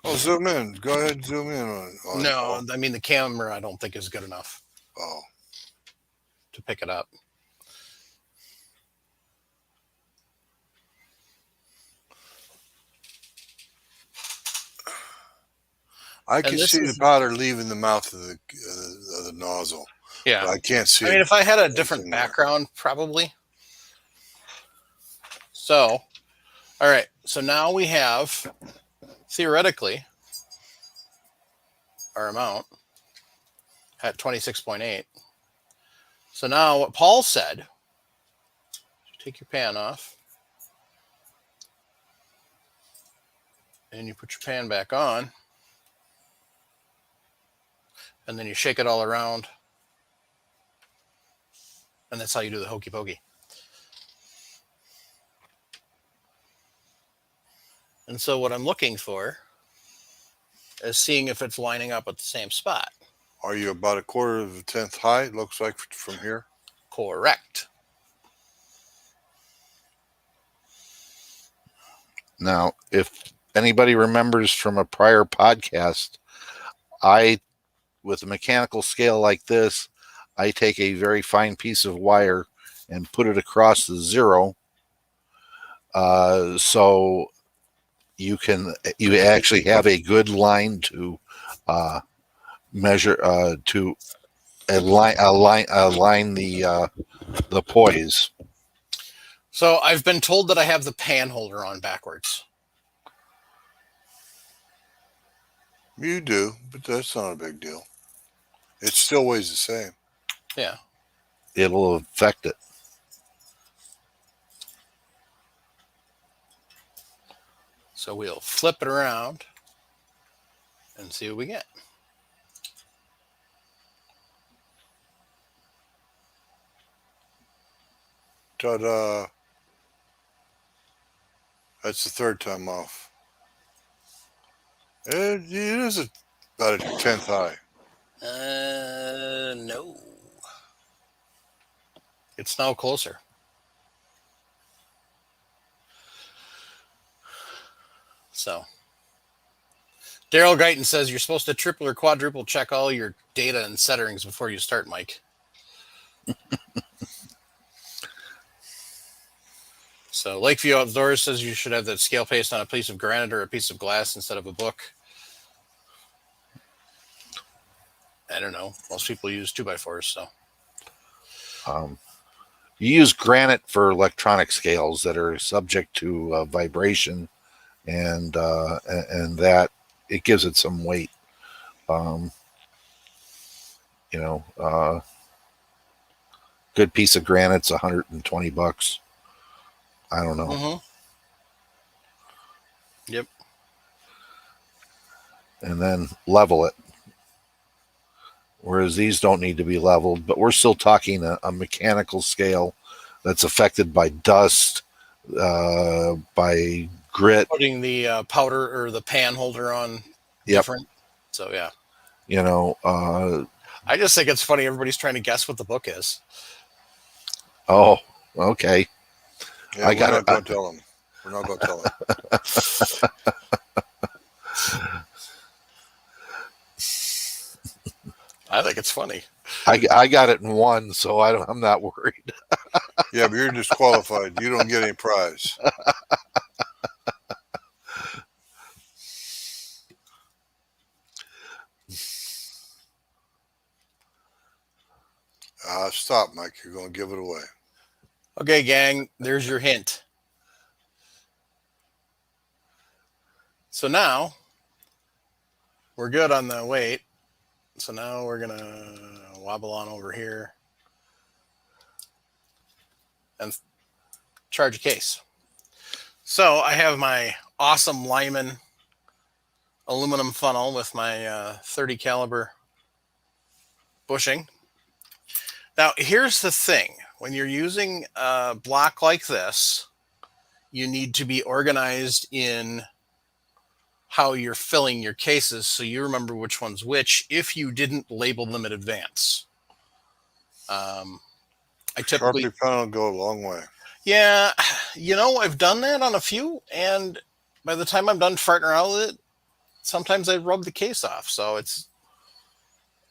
Oh, zoom in. Go ahead and zoom in on no, I mean the camera I don't think is good enough Oh. to pick it up. I can see the powder leaving the mouth of the nozzle. Yeah, I can't see. I mean, if I had a different background, probably. So, all right. So now we have theoretically our amount at 26.8. So now what Paul said, take your pan off and you put your pan back on and then you shake it all around. And that's how you do the hokey pokey. And so what I'm looking for is seeing if it's lining up at the same spot. Are you about a quarter of a tenth high? It looks like from here. Correct. Now, if anybody remembers from a prior podcast, with a mechanical scale like this, I take a very fine piece of wire and put it across the zero. So you actually have a good line to measure, to align the poise. So I've been told that I have the pan holder on backwards. You do, but that's not a big deal. It still weighs the same. Yeah. It'll affect it. So we'll flip it around and see what we get. Ta-da. That's the third time off. It is about a tenth high. No. It's now closer. So, Daryl Guyton says you're supposed to triple or quadruple check all your data and settings before you start, Mike. So, Lakeview Outdoors says you should have that scale paste on a piece of granite or a piece of glass instead of a book. I don't know. Most people use 2x4s, so. You use granite for electronic scales that are subject to vibration, and that it gives it some weight. Good piece of granite's $120. I don't know. Mm-hmm. Yep. And then level it. Whereas these don't need to be leveled, but we're still talking a mechanical scale that's affected by dust, by grit. Putting the powder or the pan holder on different. So, yeah. I just think it's funny everybody's trying to guess what the book is. Oh, okay. Yeah, we're not going to tell them. We're not going to tell them. I think it's funny. I got it in one, so I'm not worried. Yeah, but you're disqualified. You don't get any prize. Stop, Mike. You're going to give it away. Okay, gang, there's your hint. So now we're good on the weight. So now we're going to wobble on over here and charge a case. So I have my awesome Lyman aluminum funnel with my 30 caliber bushing. Now, here's the thing. When you're using a block like this, you need to be organized in how you're filling your cases so you remember which one's which if you didn't label them in advance. I typically... Sharpie pen will go a long way. Yeah, I've done that on a few, and by the time I'm done farting around with it, sometimes I rub the case off. Or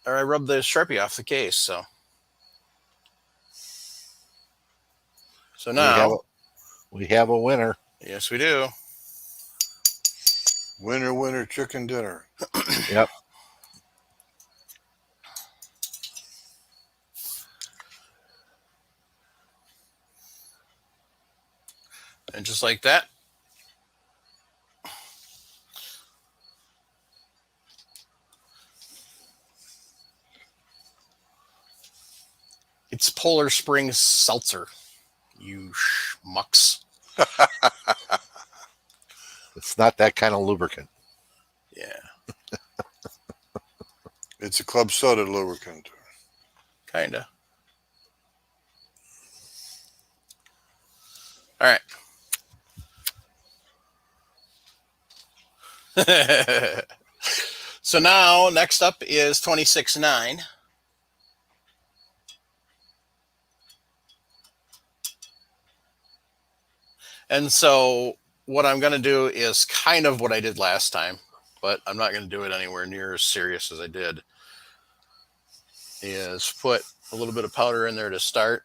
I rub the Sharpie off the case. So now we have a winner. Yes, we do. Winner, winner, chicken dinner. Yep. And just like that, it's Polar Springs seltzer, you schmucks. It's not that kind of lubricant. Yeah. It's a club soda lubricant. Kinda. All right. So now, next up is 26.9. And so what I'm going to do is kind of what I did last time, but I'm not going to do it anywhere near as serious as I did, is put a little bit of powder in there to start.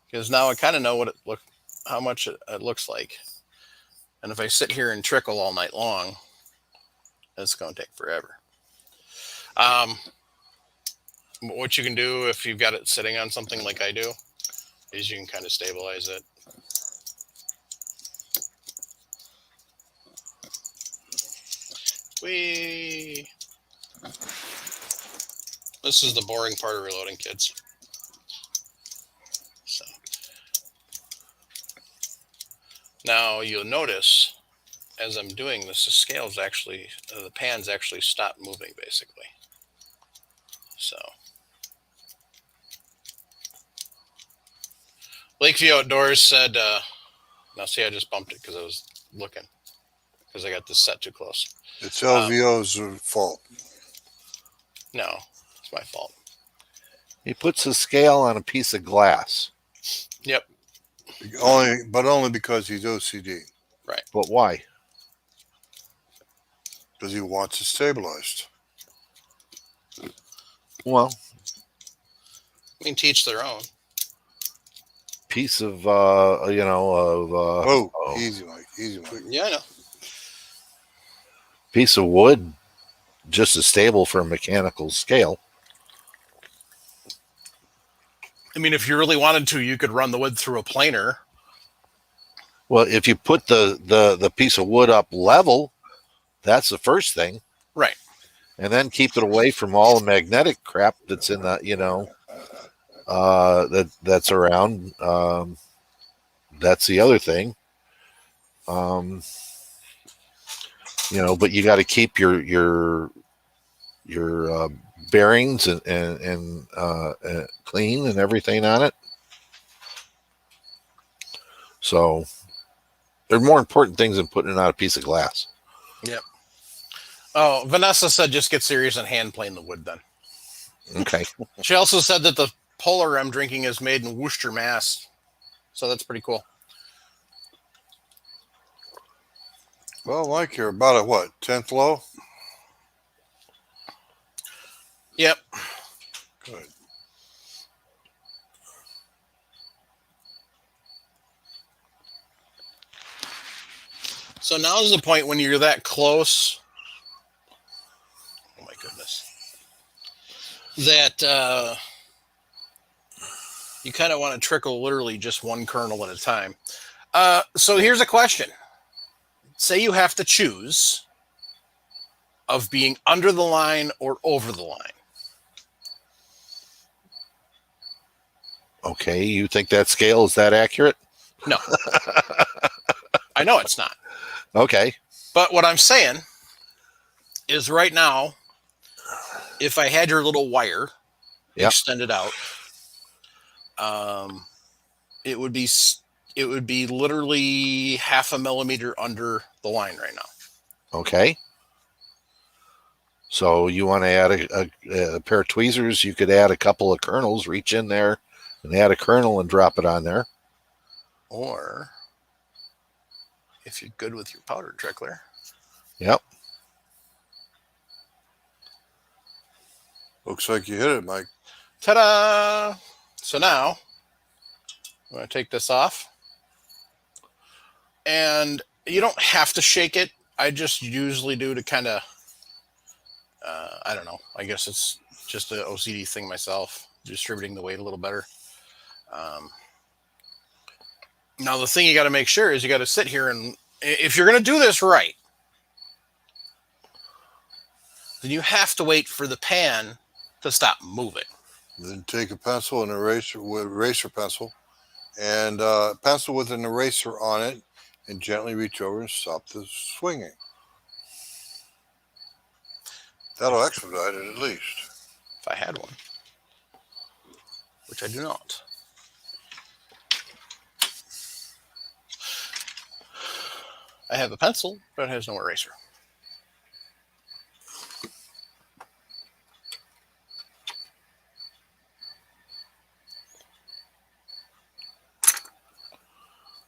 Because now I kind of know how much it looks like. And if I sit here and trickle all night long, it's going to take forever. What you can do if you've got it sitting on something like I do is you can kind of stabilize it. This is the boring part of reloading, kids. So now you'll notice as I'm doing this, the scales actually, the pans actually stop moving, basically. So Lakeview Outdoors said, now see, I just bumped it because I was looking, because I got this set too close. It's LVO's fault. No, it's my fault. He puts his scale on a piece of glass. Yep. Only because he's OCD. Right. But why? Because he wants it stabilized. Well, I mean, teach their own. Piece of, Easy, Mike. Easy, Mike. Yeah, I know. Piece of wood, just as stable for a mechanical scale. I mean, if you really wanted to, you could run the wood through a planer. Well, if you put the piece of wood up level, that's the first thing. Right. And then keep it away from all the magnetic crap that's in the, that's around. That's the other thing. But you got to keep your bearings and clean and everything on it. So there are more important things than putting it on a piece of glass. Yep. Oh, Vanessa said just get serious and hand plane the wood then. Okay. She also said that the Polar I'm drinking is made in Worcester, Mass. So that's pretty cool. Well, Mike, you're about at what, 10th low? Yep. Good. So now is the point when you're that close. Oh my goodness. That you kind of want to trickle literally just one kernel at a time. So here's a question. say you have to choose of being under the line or over the line. Okay, you think that scale is that accurate? No. I know it's not. Okay. But what I'm saying is right now, if I had your little wire extended out, it would be literally 0.5 millimeter under the line right now. Okay. So you want to add a pair of tweezers? You could add a couple of kernels, reach in there and add a kernel and drop it on there. Or if you're good with your powder trickler. Yep. Looks like you hit it, Mike. Ta-da! So now I'm going to take this off. And you don't have to shake it. I just usually do to kind of, I don't know. I guess it's just an OCD thing myself, distributing the weight a little better. Now, the thing you got to make sure is you got to sit here and if you're going to do this right, then you have to wait for the pan to stop moving. Then take a pencil and eraser pencil, and pencil with an eraser on it, and gently reach over and stop the swinging. That'll expedite it at least. If I had one, which I do not. I have a pencil, but it has no eraser.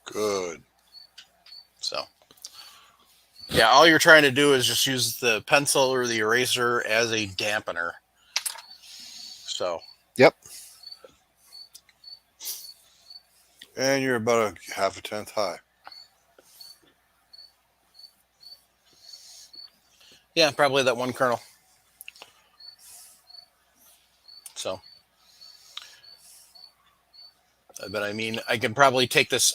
Good. So, yeah, all you're trying to do is just use the pencil or the eraser as a dampener. So, yep. And you're about a 1/2 tenth high. yeah, probably that one kernel. So, but I mean, I could probably take this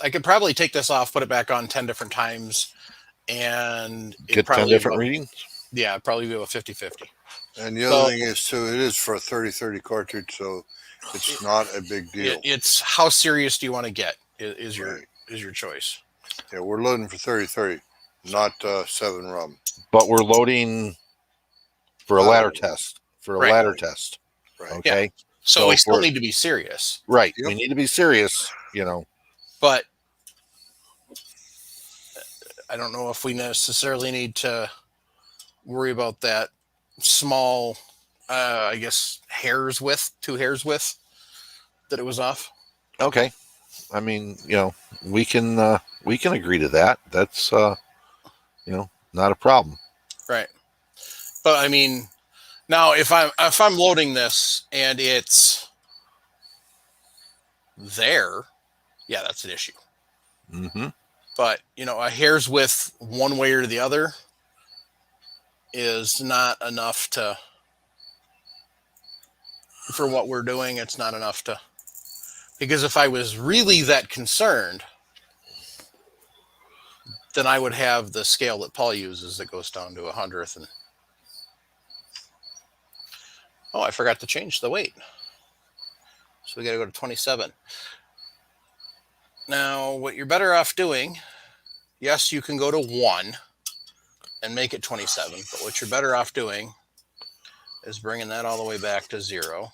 off, put it back on 10 different times, and get 10 different readings. Yeah, probably be a 50-50. And the other thing is too, it is for a 30-30 cartridge, so it's not a big deal. It's how serious do you want to get is your choice. Yeah, we're loading for 30-30, not 7 rum. But we're loading for a ladder test. Test. Right. Okay. Yeah. So we still need to be serious. Right. Yep. We need to be serious, But I don't know if we necessarily need to worry about that small, I guess, 2 hairs width that it was off. Okay. I mean, we can agree to that. That's, not a problem. Right. But I mean, now if I'm loading this and it's there, yeah, that's an issue. Mm-hmm. But a hair's width one way or the other is not enough for what we're doing. It's not enough because if I was really that concerned, then I would have the scale that Paul uses that goes down to 100th. And I forgot to change the weight. So we got to go to 27. Now, what you're better off doing, yes, you can go to 1 and make it 27. But what you're better off doing is bringing that all the way back to 0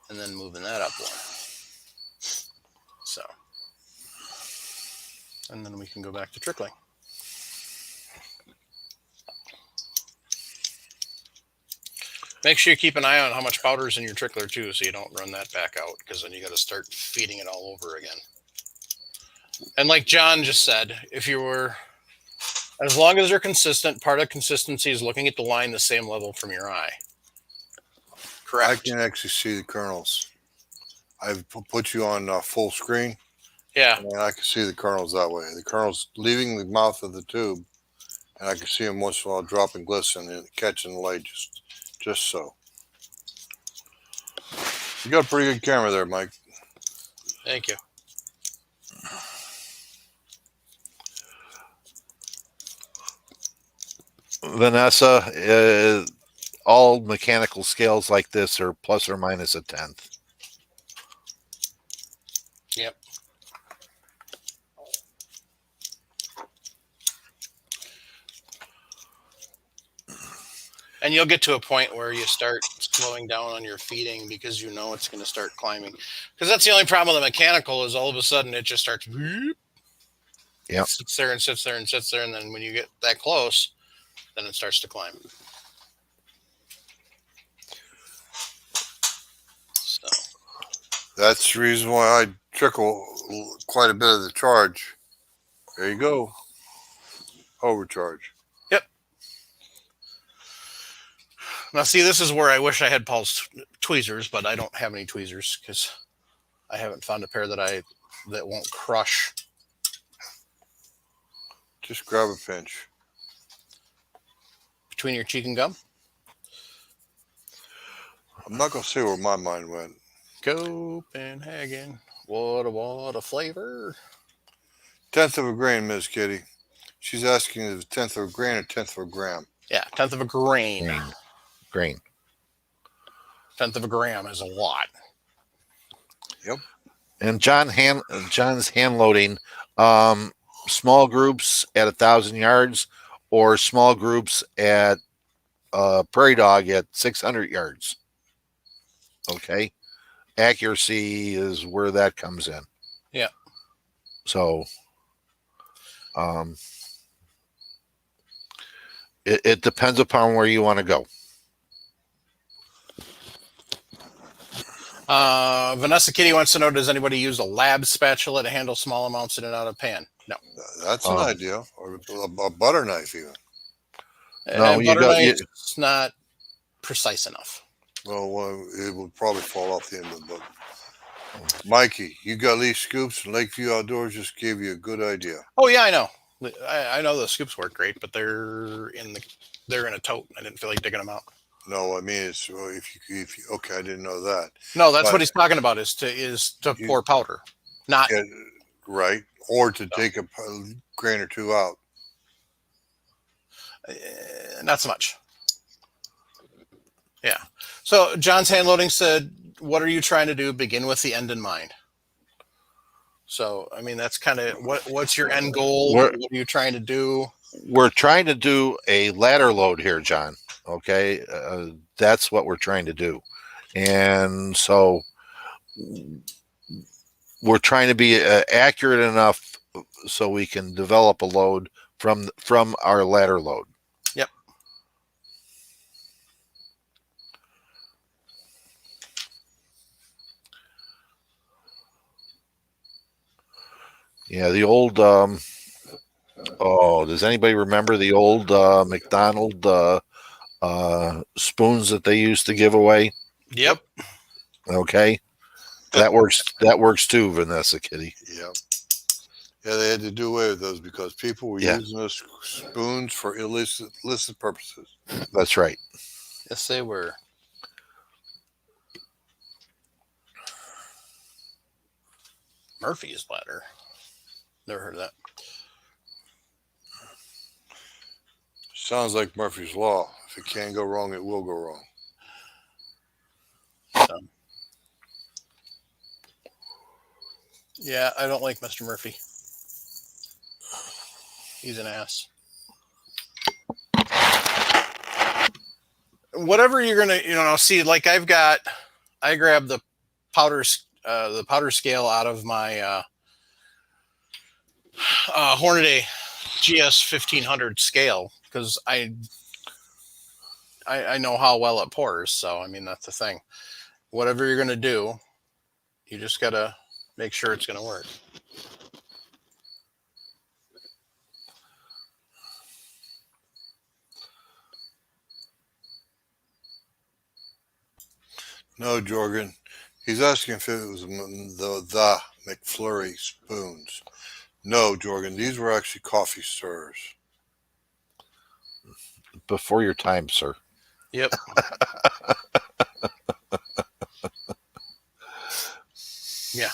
and then moving that up 1. So, and then we can go back to trickling. Make sure you keep an eye on how much powder's in your trickler too, so you don't run that back out, because then you got to start feeding it all over again. And like John just said, as long as they're consistent, part of consistency is looking at the line the same level from your eye. Correct. I can actually see the kernels. I've put you on full screen. Yeah. And I can see the kernels that way. The kernels leaving the mouth of the tube, and I can see them once in a while dropping glisten and catching the light just so. You got a pretty good camera there, Mike. Thank you. Vanessa, all mechanical scales like this are plus or minus a tenth. Yep. And you'll get to a point where you start slowing down on your feeding because you know it's going to start climbing. Because that's the only problem with the mechanical is all of a sudden it just starts. Yep. Sits there and sits there and sits there, and then when you get that close, then it starts to climb. So That's the reason why I trickle quite a bit of the charge. There you go. Overcharge. yep. Now see, this is where I wish I had Paul's tweezers, but I don't have any tweezers because I haven't found a pair that won't crush. Just grab a pinch. Between your cheek and gum. I'm not going to say where my mind went. Copenhagen. What a flavor. 1/10 of a grain, Miss Kitty. She's asking if it's 1/10 of a grain or 1/10 of a gram. Yeah, 1/10 of a grain. Grain. 1/10 of a gram is a lot. Yep. And John's hand loading, small groups at 1,000 yards or small groups at Prairie Dog at 600 yards. Okay. Accuracy is where that comes in. Yeah. So it depends upon where you want to go. Vanessa Kitty wants to know, does anybody use a lab spatula to handle small amounts in and out of pan? No. That's an idea. Or a butter knife even. No, it's not precise enough. Well, it would probably fall off the end of the book. Mikey, you got Lee Scoops and Lakeview Outdoors just gave you a good idea. Oh yeah, I know. I know the scoops work great, but they're in a tote. I didn't feel like digging them out. No, I mean it's if you okay, I didn't know that. No, that's what he's talking about is to pour powder, not right, or to take a grain or two out. Not so much. Yeah. So John's hand loading said, "What are you trying to do? Begin with the end in mind." So I mean, that's kind of what's your end goal? What are you trying to do? We're trying to do a ladder load here, John. Okay, that's what we're trying to do, and so we're trying to be accurate enough so we can develop a load from our ladder load. Yep. Yeah, the old. Does anybody remember the old McDonald spoons that they used to give away? Yep. Okay, that works. That works too, Vanessa Kitty. Yep. Yeah, they had to do away with those because people were using those spoons for illicit purposes. That's right. Yes, they were. Murphy's ladder. Never heard of that. Sounds like Murphy's Law. If it can go wrong, it will go wrong. So, yeah, I don't like Mr. Murphy. He's an ass. Whatever you're gonna, see, like I grabbed the powder scale out of my Hornady GS 1500 scale because I know how well it pours. So I mean that's the thing. Whatever you're gonna do, you just gotta make sure it's gonna work. No, Jorgen. He's asking if it was the McFlurry spoons. No, Jorgen. These were actually coffee stirrers. Before your time, sir. Yep. Yeah.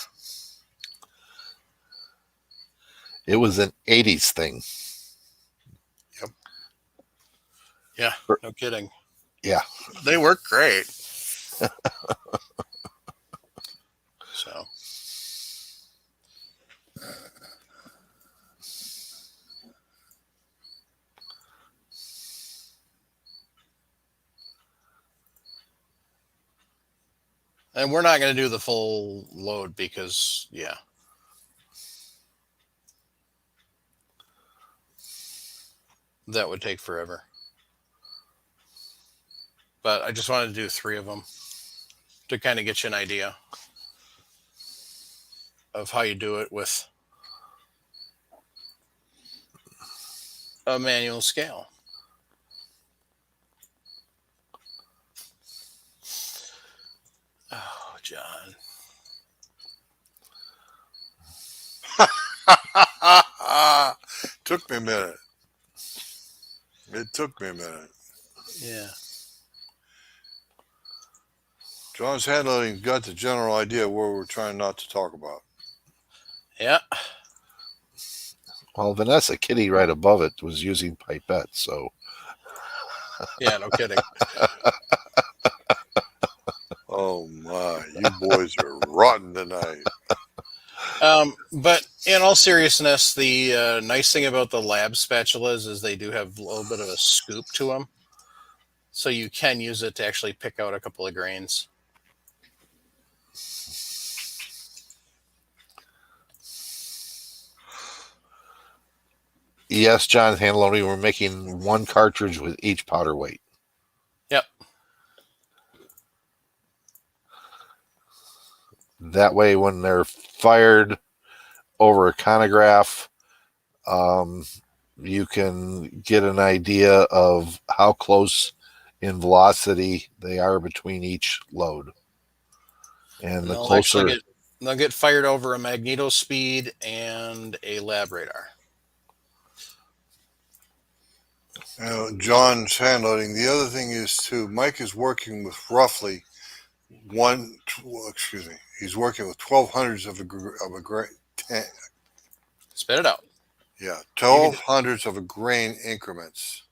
It was an 80s thing. Yep. No kidding. Yeah. They work great. So. And we're not going to do the full load because, yeah. That would take forever. But I just wanted to do 3 of them to kind of get you an idea of how you do it with a manual scale. Oh, John. Took me a minute. It took me a minute. Yeah. John's handling got the general idea where we're trying not to talk about. Yeah. Well, Vanessa Kitty right above it was using pipette, so. Yeah, no kidding. Oh my, you boys are rotten tonight. But in all seriousness, the nice thing about the lab spatulas is they do have a little bit of a scoop to them. So you can use it to actually pick out a couple of grains. Yes, John Handloney, we're making 1 cartridge with each powder weight. Yep. That way, when they're fired over a chronograph, you can get an idea of how close in velocity they are between each load. And the closer... They'll get fired over a magneto speed and a lab radar. John's handling. The other thing is too, Mike is working with roughly he's working with 1200s of a grain. Spit it out. Yeah, 1200s of a grain increments.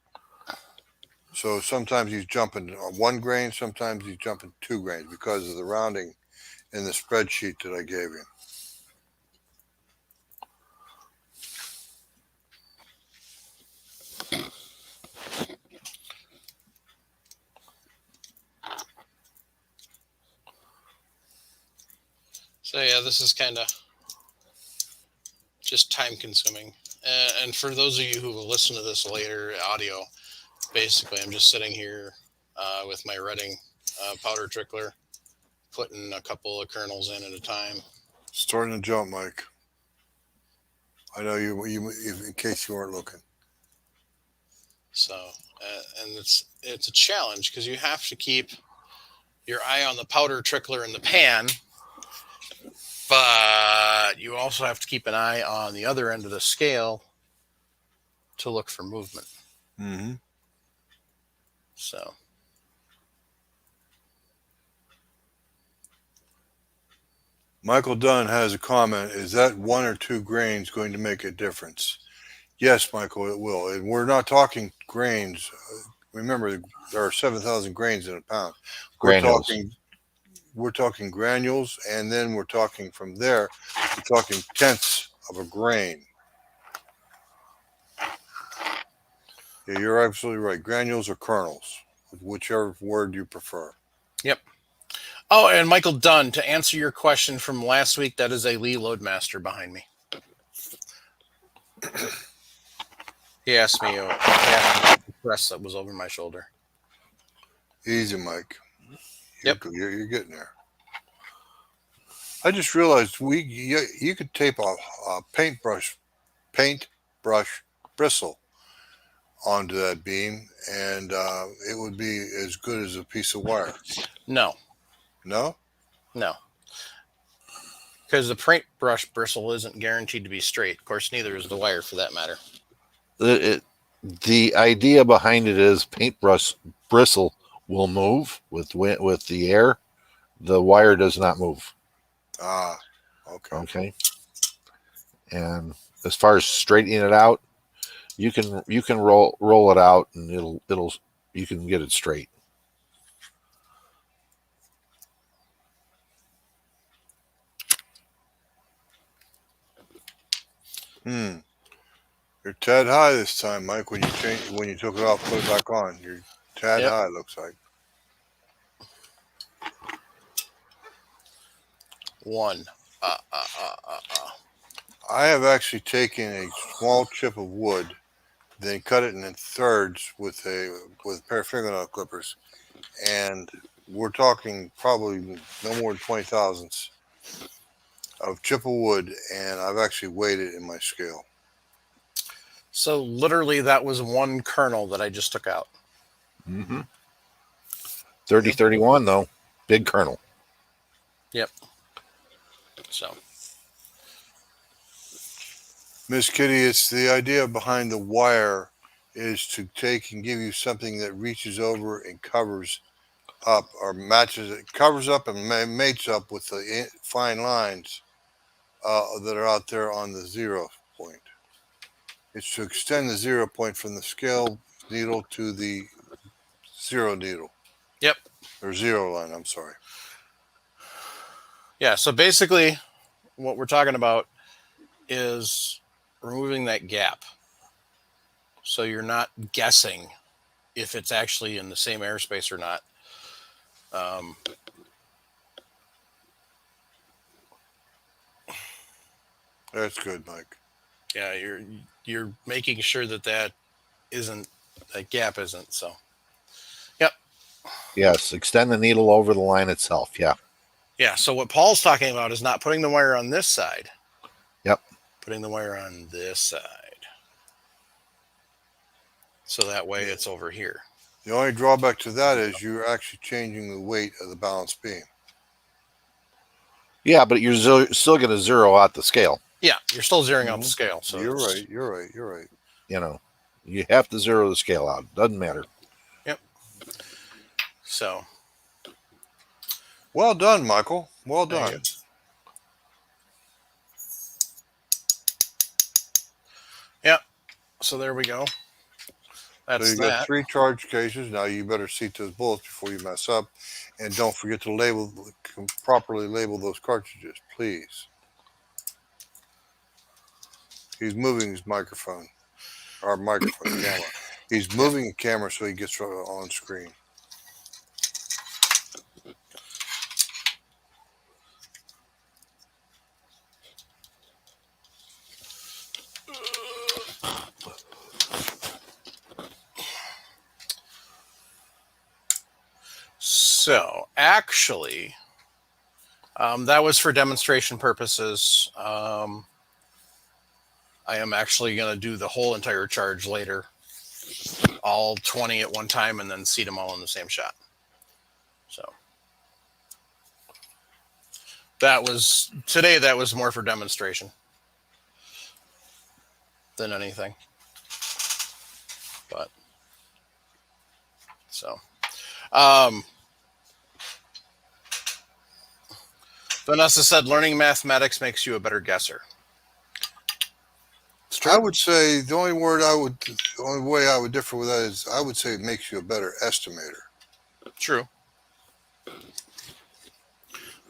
So sometimes he's jumping 1 grain, sometimes he's jumping 2 grains because of the rounding in the spreadsheet that I gave you. So yeah, this is kind of just time consuming. And for those of you who will listen to this later, audio, basically I'm just sitting here with my Redding powder trickler, putting a couple of kernels in at a time. Starting to jump, Mike. I know you in case you weren't looking. So, and it's a challenge because you have to keep your eye on the powder trickler in the pan, but you also have to keep an eye on the other end of the scale to look for movement. Mm-hmm. So. Michael Dunn has a comment. Is that 1 or 2 grains going to make a difference? Yes, Michael, it will. And we're not talking grains. Remember, there are 7,000 grains in a pound. Granules. We're talking granules, and then we're talking from there, we're talking tenths of a grain. Yeah, you're absolutely right. Granules or kernels, whichever word you prefer. Yep. Oh, and Michael Dunn, to answer your question from last week, that is a Lee Loadmaster behind me. He asked me the press that was over my shoulder. Easy, Mike. Yep. You're getting there. I just realized you could tape a paintbrush bristle onto that beam, and it would be as good as a piece of wire. No. No? No. Because the paintbrush bristle isn't guaranteed to be straight. Of course, neither is the wire for that matter. The idea behind it is paintbrush bristle will move with the air. The wire does not move. Ah, okay. Okay. And as far as straightening it out, you can roll it out and it'll you can get it straight. You're tad high this time, Mike. When you took it off, put it back on. You're tad high. Looks like. 1. I have actually taken a small chip of wood, then cut it in thirds with a pair of fingernail clippers, and we're talking probably no more than 20 thousandths of chip of wood, and I've actually weighed it in my scale. So literally, that was 1 kernel that I just took out. 3031 though, big kernel. Yep. So, Miss Kitty, it's the idea behind the wire is to take and give you something that reaches over and covers up or matches it, covers up and mates up with the fine lines that are out there on the 0 point. It's to extend the 0 point from the scale needle to the 0 needle. Yep. Or 0 line, I'm sorry. Yeah, so basically what we're talking about is removing that gap. So you're not guessing if it's actually in the same airspace or not. That's good, Mike. Yeah, you're making sure that that gap isn't. So, yep. Yes, extend the needle over the line itself. Yeah. Yeah, so what Paul's talking about is not putting the wire on this side. Yep. Putting the wire on this side. So that way it's over here. The only drawback to that is you're actually changing the weight of the balance beam. Yeah, but you're still going to zero out the scale. Yeah, you're still zeroing out the scale. So You're right. You know, you have to zero the scale out. Doesn't matter. Yep. So. Well done, Michael. Well done. Yep. So there we go. That's so you got 3 charge cases. Now you better seat those bullets before you mess up. And don't forget to properly label those cartridges, please. He's moving his microphone. Our microphone camera. He's moving the camera so he gets on screen. So actually, that was for demonstration purposes. I am actually going to do the whole entire charge later, all 20 at one time, and then seat them all in the same shot. So that was more for demonstration than anything. But so, Vanessa said, learning mathematics makes you a better guesser. I would say the only way I would differ with that is I would say it makes you a better estimator. True.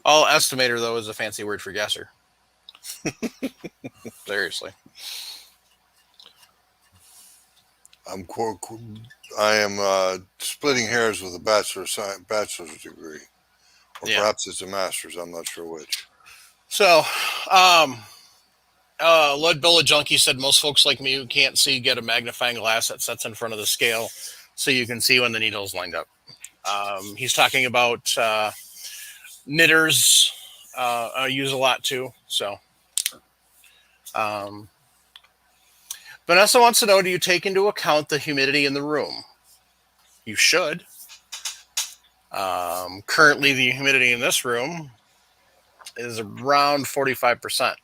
All estimator, though, is a fancy word for guesser. Seriously. I am splitting hairs with a bachelor's degree. Or perhaps it's a master's. I'm not sure which. So, Lead Billet Junkie said most folks like me who can't see get a magnifying glass that sets in front of the scale so you can see when the needle's lined up. He's talking about knitters use a lot too. So, Vanessa wants to know, do you take into account the humidity in the room? You should. Currently, the humidity in this room is around 45%.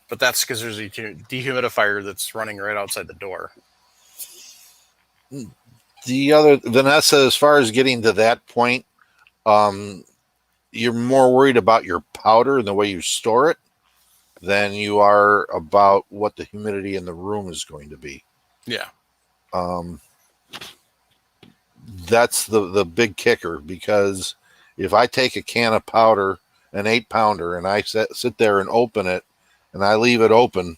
But that's because there's a dehumidifier that's running right outside the door. The other, Vanessa, as far as getting to that point, you're more worried about your powder and the way you store it than you are about what the humidity in the room is going to be. Yeah. That's the big kicker, because if I take a can of powder, an 8-pounder, and I sit there and open it, and I leave it open,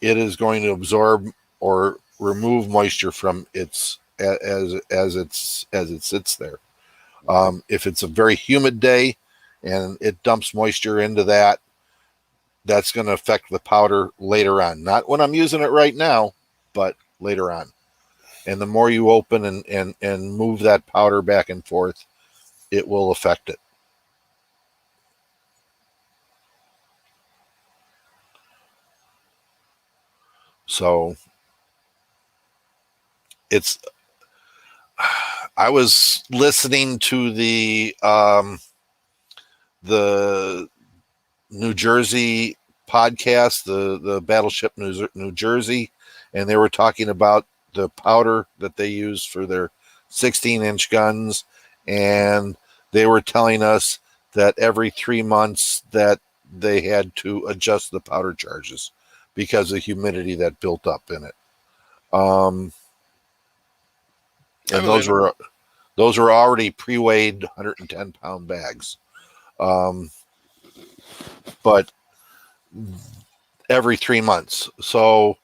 it is going to absorb or remove moisture from its as it sits there. If it's a very humid day and it dumps moisture into that, that's going to affect the powder later on. Not when I'm using it right now, but later on. And the more you open and move that powder back and forth, it will affect it. So I was listening to the New Jersey podcast, the Battleship New Jersey, and they were talking about the powder that they use for their 16-inch guns, and they were telling us that every 3 months that they had to adjust the powder charges because of the humidity that built up in it. And those were already pre-weighed 110-pound bags. But every 3 months. So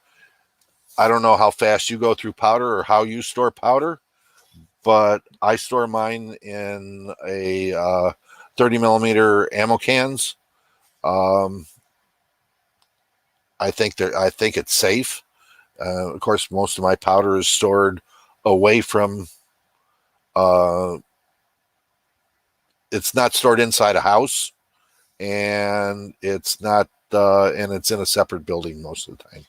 I don't know how fast you go through powder or how you store powder, but I store mine in a 30 millimeter ammo cans. I think it's safe. Of course, most of my powder is stored away from. It's not stored inside a house, and it's not, and it's in a separate building most of the time.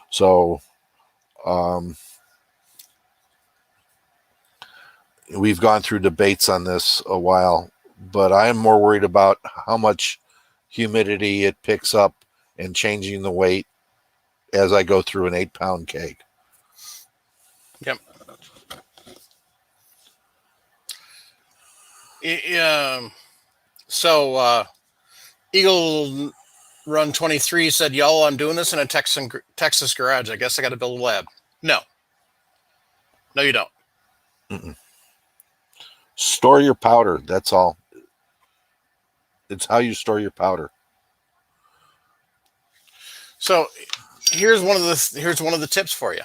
So, we've gone through debates on this a while, but I am more worried about how much humidity it picks up and changing the weight as I go through an 8-pound keg. Yep. So Eagle Run 23 said, y'all, I'm doing this in a Texas garage. I guess I got to build a lab. No, you don't. Mm-mm. Store your powder. That's all. It's how you store your powder. So here's one of the tips for you.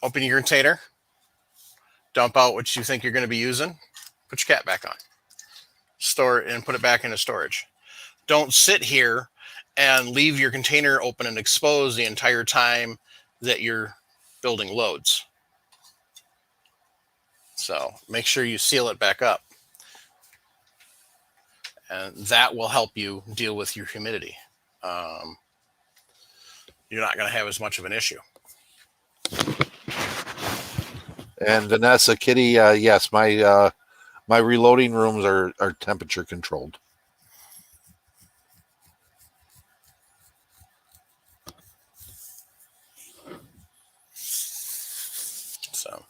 Open your container, dump out what you think you're going to be using, put your cap back on, store it, and put it back into storage. Don't sit here and leave your container open and exposed the entire time that you're building loads. So make sure you seal it back up. And that will help you deal with your humidity. You're not going to have as much of an issue. And Vanessa, Kitty, yes, my reloading rooms are temperature controlled. So,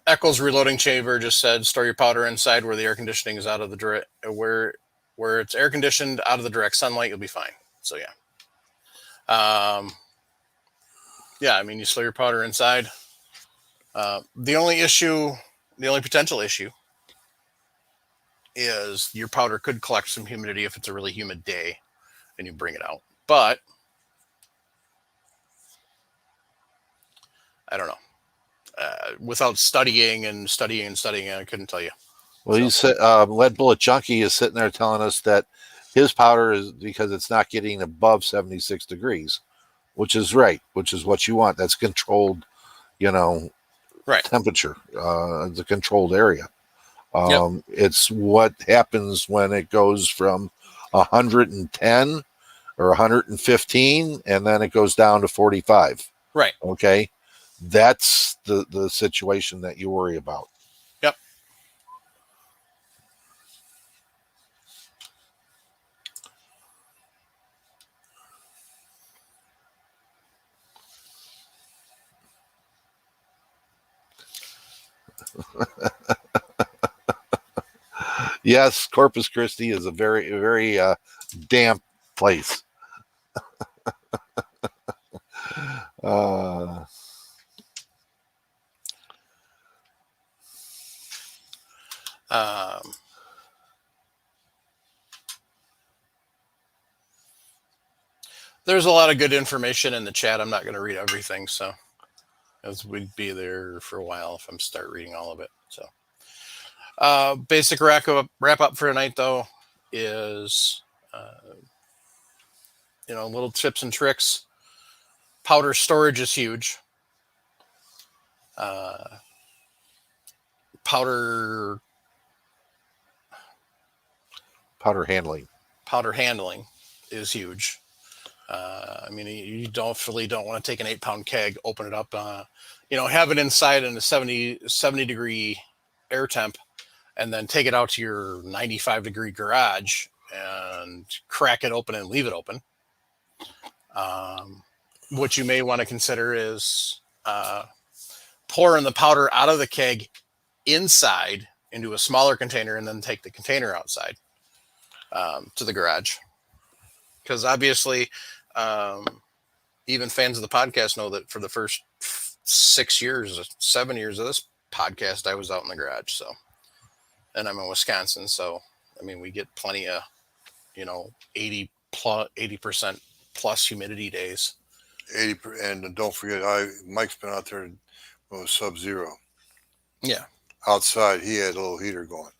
Eccles Reloading Chamber just said, store your powder inside where the air conditioning is out of the where it's air conditioned out of the direct sunlight, you'll be fine. So yeah. Yeah, I mean, you store your powder inside. The only potential issue is your powder could collect some humidity if it's a really humid day and you bring it out. But I don't know. Without studying, I couldn't tell you. Well, you said Lead Bullet Junkie is sitting there telling us that his powder is because it's not getting above 76 degrees, which is right, which is what you want. That's controlled, right, temperature, the controlled area. Yep. It's what happens when it goes from 110 or 115, and then it goes down to 45. Right. Okay. That's the situation that you worry about. Yep. Yes, Corpus Christi is a very damp place. uh, Um, there's a lot of good information in the chat. I'm not going to read everything, so as we'd be there for a while if I'm start reading all of it. So, basic wrap up for tonight though is, little tips and tricks. Powder storage is huge. Powder handling. Powder handling is huge. You don't want to take an 8-pound keg, open it up, have it inside in a 70 degree air temp, and then take it out to your 95-degree garage and crack it open and leave it open. What you may want to consider is pouring the powder out of the keg inside into a smaller container and then take the container outside to the garage. Because obviously, even fans of the podcast know that for the first 7 years of this podcast, I was out in the garage. So, and I'm in Wisconsin, so we get plenty of 80% plus humidity days. 80, and don't forget, Mike's been out there when it was sub-zero. Yeah, outside he had a little heater going.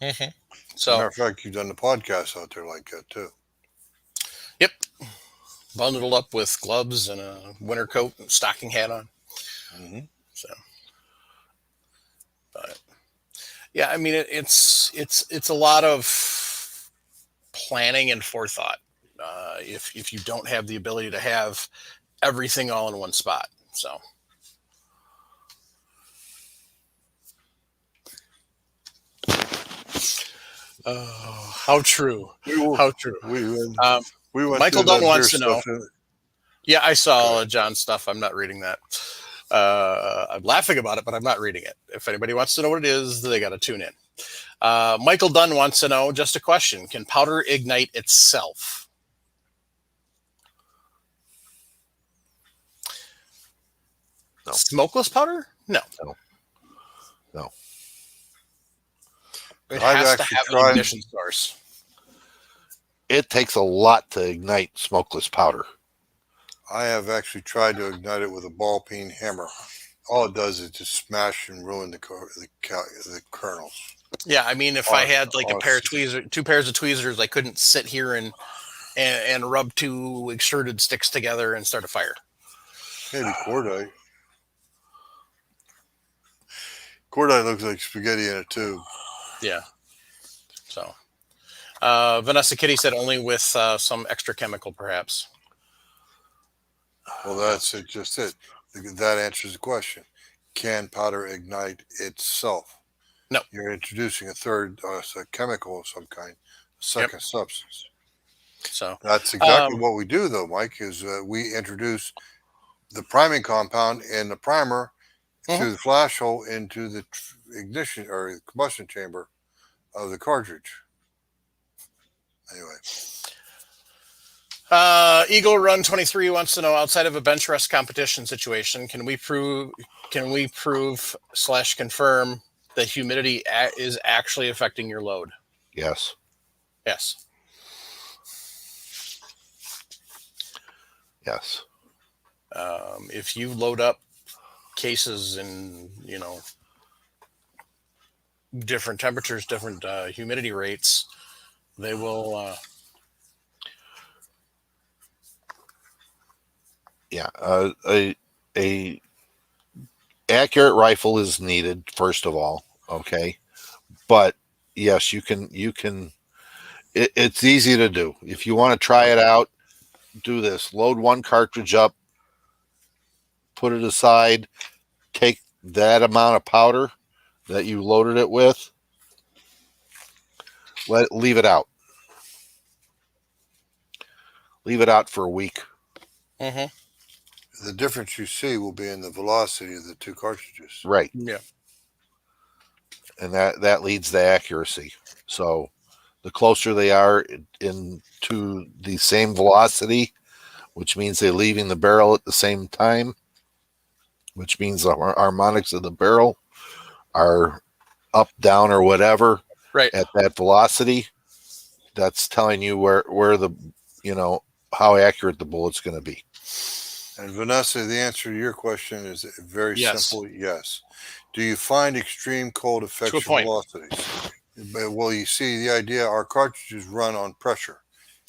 Mm-hmm. So, matter of fact, you've done the podcast out there like that too. Yep. Bundled up with gloves and a winter coat and stocking hat on. Mm-hmm. So, but yeah, it's a lot of planning and forethought. If you don't have the ability to have everything all in one spot, so. Oh, how true! How true! Michael Dunn wants to know. Yeah, I saw John's stuff. I'm not reading that. I'm laughing about it, but I'm not reading it. If anybody wants to know what it is, they got to tune in. Michael Dunn wants to know, just a question: can powder ignite itself? No. Smokeless powder? No. It has to have an ignition source. It takes a lot to ignite smokeless powder. I have actually tried to ignite it with a ball peen hammer. All it does is just smash and ruin the kernels. Yeah, if I had like two pairs of tweezers, I couldn't sit here and rub two extruded sticks together and start a fire. Maybe cordite. Cordite looks like spaghetti in a tube. Yeah. So, Vanessa Kitty said only with some extra chemical, perhaps. Well, that's just it. That answers the question. Can powder ignite itself? No. You're introducing a third a chemical of some kind, a second substance. So that's exactly what we do, though, Mike, is we introduce the priming compound in the primer through the flash hole into the ignition or combustion chamber of the cartridge. Anyway. Eagle Run 23 wants to know, outside of a bench rest competition situation, can we prove / confirm that humidity is actually affecting your load? Yes. Yes. Yes. If you load up cases in, different temperatures, different humidity rates, they will. A accurate rifle is needed first of all. Okay, but yes, you can. It's easy to do. If you want to try it out, do this. Load one cartridge up, put it aside, take that amount of powder that you loaded it with, leave it out. Leave it out for a week. Mm-hmm. The difference you see will be in the velocity of the two cartridges. Right. Yeah. and that leads to accuracy. So the closer they are into the same velocity, which means they're leaving the barrel at the same time, which means the harmonics of the barrel are up, down, or whatever Right. at that velocity. That's telling you where the, how accurate the bullet's going to be. And Vanessa, the answer to your question is very Yes. simple. Yes. Do you find extreme cold affects To a your point. velocities? Well, you see, the idea, our cartridges run on pressure.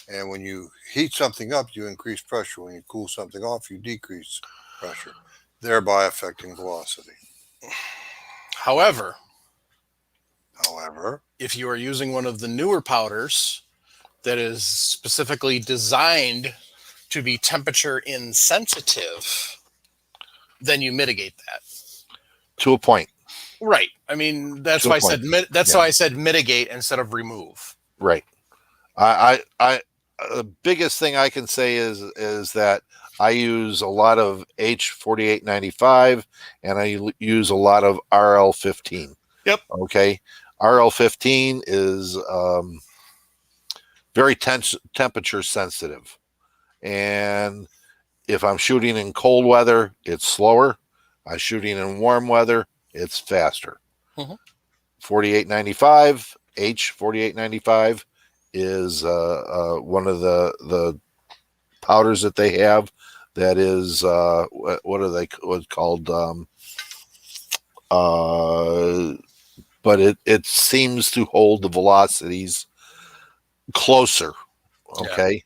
And when you heat something up, you increase pressure. When you cool something off, you decrease pressure, thereby affecting velocity. However, if you are using one of the newer powders that is specifically designed to be temperature insensitive, then you mitigate that to a point. Right. I mean, that's why I said why I said mitigate instead of remove. Right. I the biggest thing I can say is that I use a lot of H4895 and I use a lot of RL15. Yep. Okay. RL15 is very temperature sensitive. And if I'm shooting in cold weather, it's slower. I'm shooting in warm weather, it's faster. 4895, H4895 is one of the powders that they have that is what are they called? But it seems to hold the velocities closer. Okay.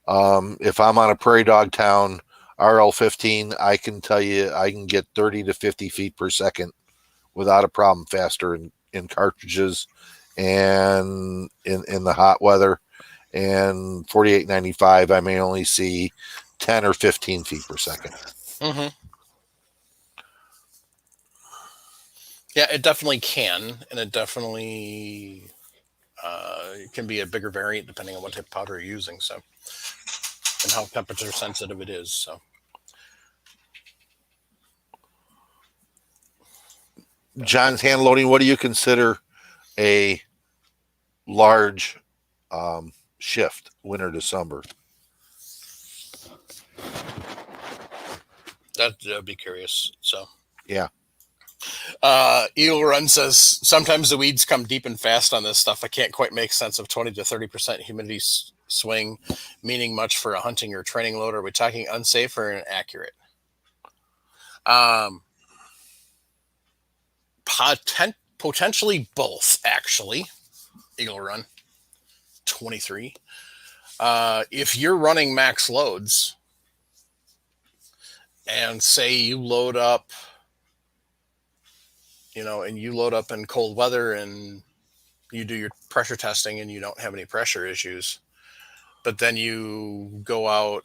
Yeah. If I'm on a prairie dog town, RL15, I can tell you I can get 30 to 50 feet per second without a problem faster in cartridges and in the hot weather. And 4895, I may only see 10 or 15 feet per second. Yeah, it definitely can, and it definitely can be a bigger variant depending on what type of powder you're using, so, and how temperature sensitive it is. So, John's hand loading. What do you consider a large shift, winter to summer? That'd be curious. So, yeah. Eagle Run says sometimes the weeds come deep and fast on this stuff. I can't quite make sense of 20 to 30% humidity swing meaning much for a hunting or training load. Are we talking unsafe or inaccurate? Potentially both, actually. Eagle Run 23. If you're running max loads and say you load up, and you load up in cold weather and you do your pressure testing and you don't have any pressure issues, but then you go out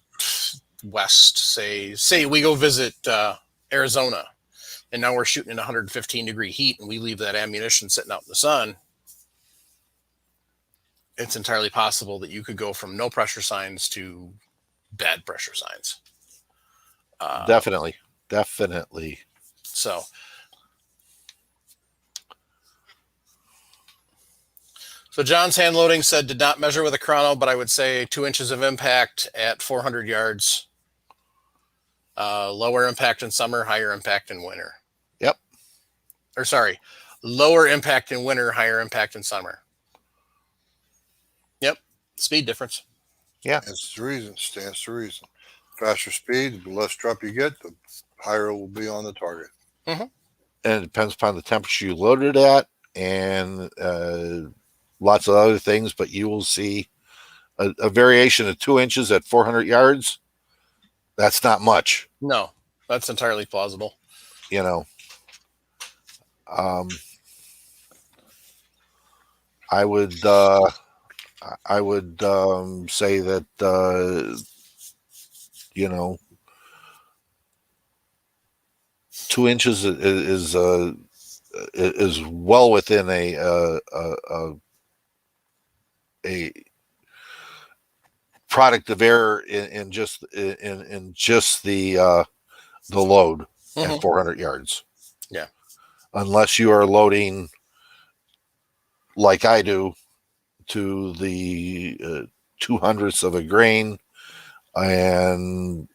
west, say we go visit Arizona, and now we're shooting in 115 degree heat and we leave that ammunition sitting out in the sun, it's entirely possible that you could go from no pressure signs to bad pressure signs. Definitely. So John's hand loading said, did not measure with a chrono, but I would say 2 inches of impact at 400 yards. Lower impact in summer, higher impact in winter. Yep. Or sorry, lower impact in winter, higher impact in summer. Yep. Speed difference. Yeah. That's the reason. Stands to reason. Faster speed, the less drop you get, the higher it will be on the target. And it depends upon the temperature you loaded at and lots of other things, but you will see a variation of 2 inches at 400 yards. That's not much. No, that's entirely plausible. I would say that 2 inches is well within a product of error in just the load at 400 yards. Yeah. Unless you are loading like I do, to the 200ths of a grain, and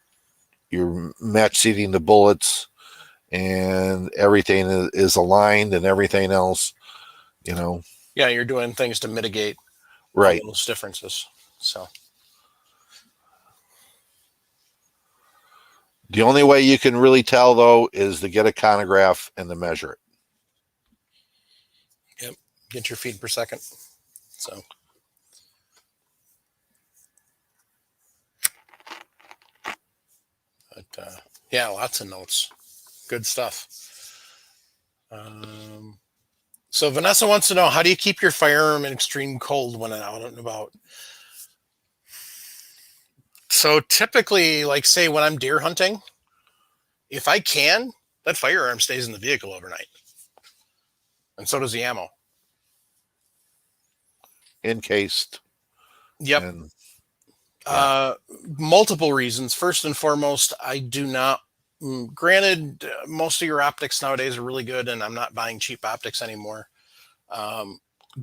you're match seating the bullets, and everything is aligned, and everything else, Yeah, you're doing things to mitigate right. all those differences. So The only way you can really tell, though, is to get a chronograph and to measure it. yep, get your feet per second. So but yeah, lots of notes. Good stuff. So Vanessa wants to know, how do you keep your firearm in extreme cold when out and about? So typically, like say when I'm deer hunting, if I can, that firearm stays in the vehicle overnight. And so does the ammo. Encased. Yep. And Multiple reasons. First and foremost, I do not. Granted, most of your optics nowadays are really good, and I'm not buying cheap optics anymore.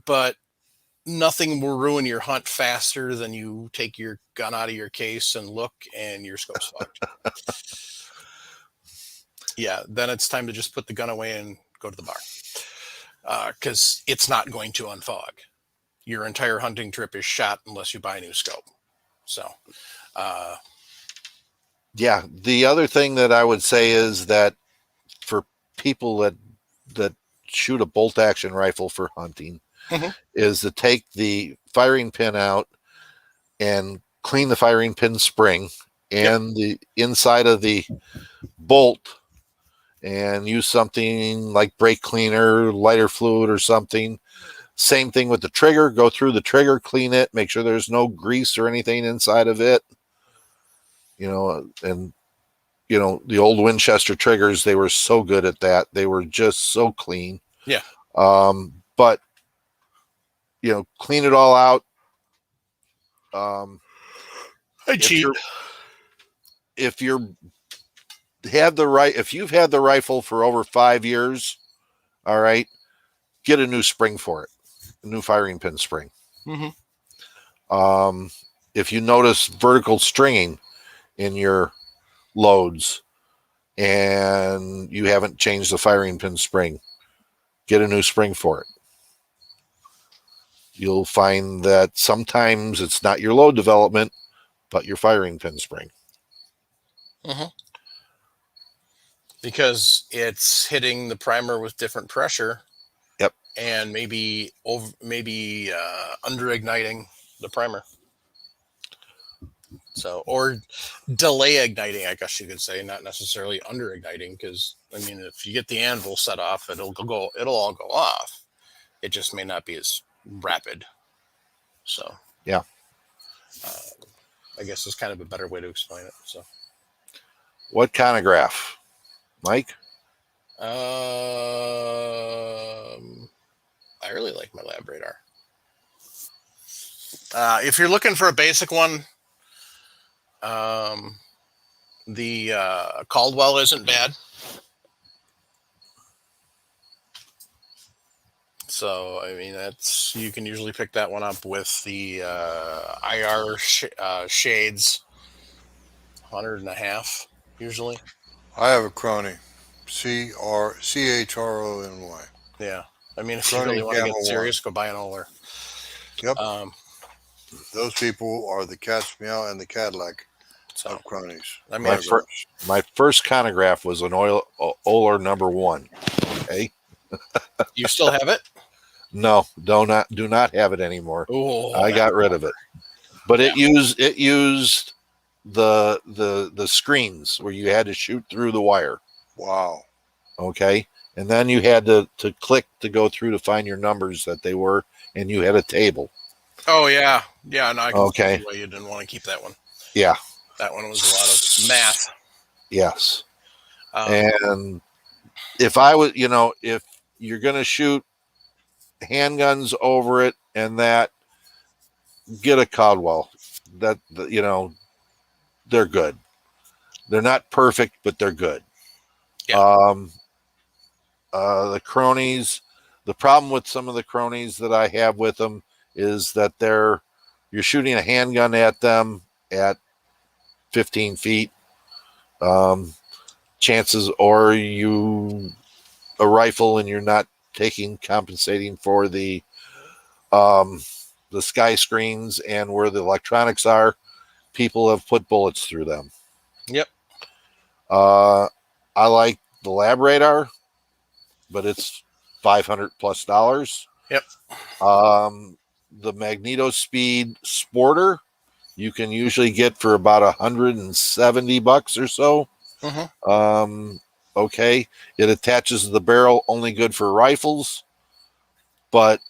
But nothing will ruin your hunt faster than you take your gun out of your case and look, and your scope's fucked. Yeah, then it's time to just put the gun away and go to the bar, because it's not going to unfog. Your entire hunting trip is shot unless you buy a new scope. So, yeah, the other thing that I would say is that for people that shoot a bolt action rifle for hunting, is to take the firing pin out and clean the firing pin spring and the inside of the bolt, and use something like brake cleaner, lighter fluid, or something. Same thing with the trigger. Go through the trigger, clean it, make sure there's no grease or anything inside of it. And the old Winchester triggers, they were so good at that. They were just so clean. Yeah. But clean it all out. I cheat. If you've had the rifle for over 5 years, all right, get a new spring for it, a new firing pin spring. If you notice vertical stringing in your loads and you haven't changed the firing pin spring, get a new spring for it. You'll find that sometimes it's not your load development, but your firing pin spring. Because it's hitting the primer with different pressure. Yep. And maybe under igniting the primer. So, or delay igniting, I guess you could say, not necessarily under igniting, because if you get the anvil set off, it'll all go off. It just may not be as rapid. So, yeah, I guess it's kind of a better way to explain it. So, what chronograph, Mike? I really like my lab radar. If you're looking for a basic one, the Caldwell isn't bad. So, you can usually pick that one up with the IR shades, 100.5 usually. I have a Crony, CHRONY. Yeah, if you really want to get serious, go buy an Oler. Yep. Those people are the Cat's Meow and the Cadillac of Cronies. My first chronograph was an Oler number 1. Okay. You still have it? No, do not have it anymore. Ooh, I got rid of it. But it used the screens where you had to shoot through the wire. Wow. Okay. And then you had to click to go through to find your numbers that they were, and you had a table. Oh yeah. Yeah, no, I can see okay. why you didn't want to keep that one. Yeah. That one was a lot of math. Yes. And if I was, if you're going to shoot handguns over it and that, get a Caldwell. That, they're good. They're not perfect, but they're good. Yeah. The Cronies, The problem with some of the cronies that I have with them is that you're shooting a handgun at them at 15 feet. Chances, or a rifle and you're not compensating for the sky screens and where the electronics are, people have put bullets through them. Yep. I like the lab radar, but it's $500+. Yep. The Magneto Speed Sporter you can usually get for about $170 or so. Mm-hmm. Okay, it attaches to the barrel, only good for rifles, but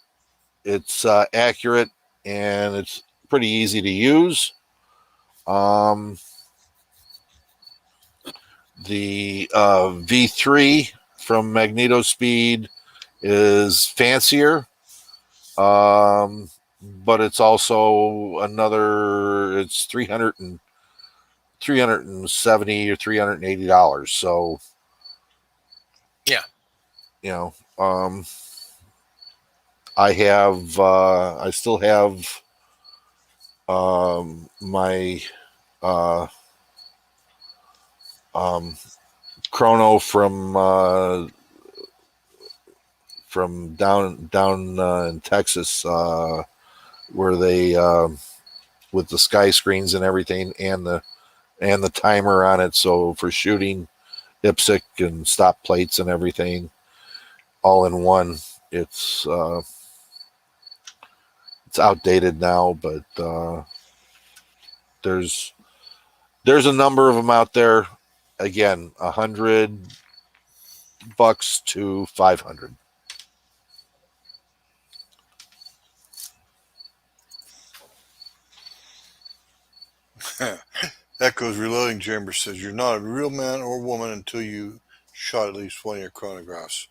it's accurate and it's pretty easy to use. The V3 from Magneto Speed is fancier, but it's also it's $370 or $380. So, yeah, I still have my chrono from down in Texas, where they with the sky screens and everything, and the timer on it. So for shooting IPSC and stop plates and everything, all in one. It's outdated now, but there's a number of them out there. Again, $100 to $500. Echoes Reloading Chamber says, you're not a real man or woman until you shot at least one of your chronographs.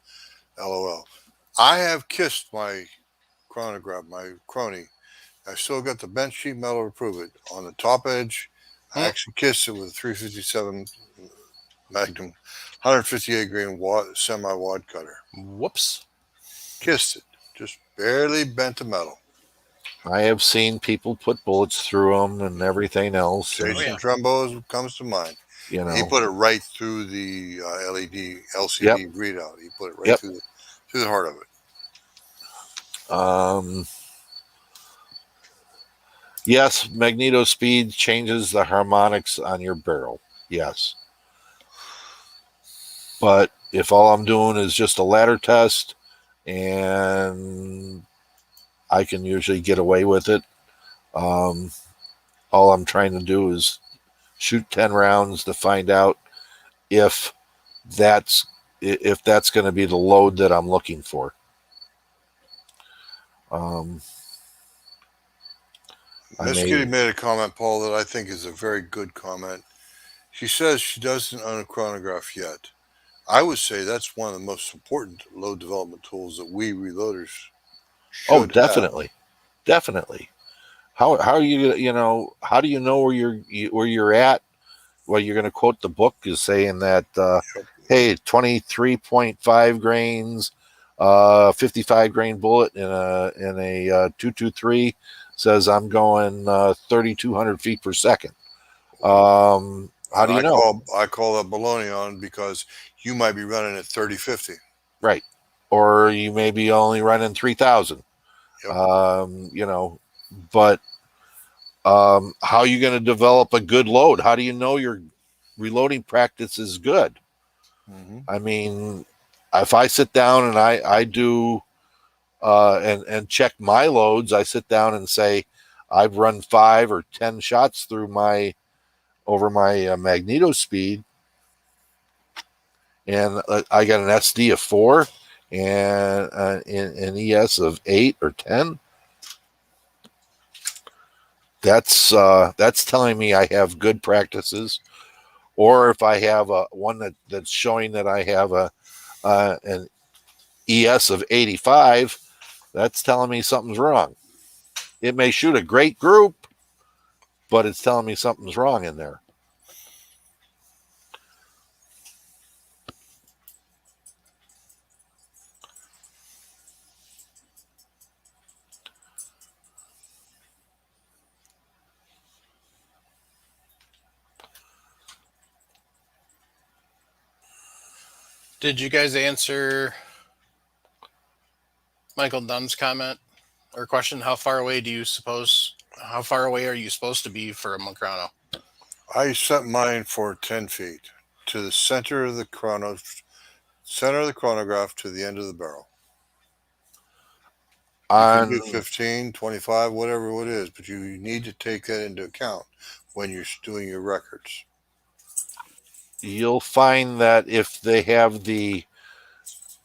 LOL. I have kissed my chronograph, my crony. I still got the bench sheet metal to prove it. On the top edge, I actually kissed it with a 357 Magnum 158 grain semi-wad cutter. Whoops. Kissed it. Just barely bent the metal. I have seen people put bullets through them and everything else. Jason Trumbo comes to mind. He put it right through the LCD readout. He put it right through the heart of it. Yes, Magneto Speed changes the harmonics on your barrel. Yes. But if all I'm doing is just a ladder test, and I can usually get away with it, all I'm trying to do is shoot 10 rounds to find out if that's going to be the load that I'm looking for. Miss Kitty made a comment, Paul, that I think is a very good comment. She says she doesn't own a chronograph yet. I would say that's one of the most important load development tools that we reloaders should definitely. have. Definitely. How are you how do you know where you're at? Well, you're going to quote the book is saying that hey, 23.5 grains, 55 grain bullet in a 223 says I'm going 3,200 feet per second. How do you know? I call that baloney on, because you might be running at 30-50. Right. Or you may be only running 3,000. Yep. But how are you going to develop a good load? How do you know your reloading practice is good? Mm-hmm. I mean, if I sit down and I do and check my loads, I sit down and say I've run 5 or 10 shots through my Magneto Speed, and I got an SD of 4 and an ES of 8 or 10. That's telling me I have good practices. Or if I have one that's showing that I have an ES of 85, that's telling me something's wrong. It may shoot a great group, but it's telling me something's wrong in there. Did you guys answer Michael Dunn's comment or question? How far away are you supposed to be for a chrono? I set mine for 10 feet to the center of the chronograph to the end of the barrel. You can do 15, 25, whatever it is, but you need to take that into account when you're doing your records. You'll find that if they have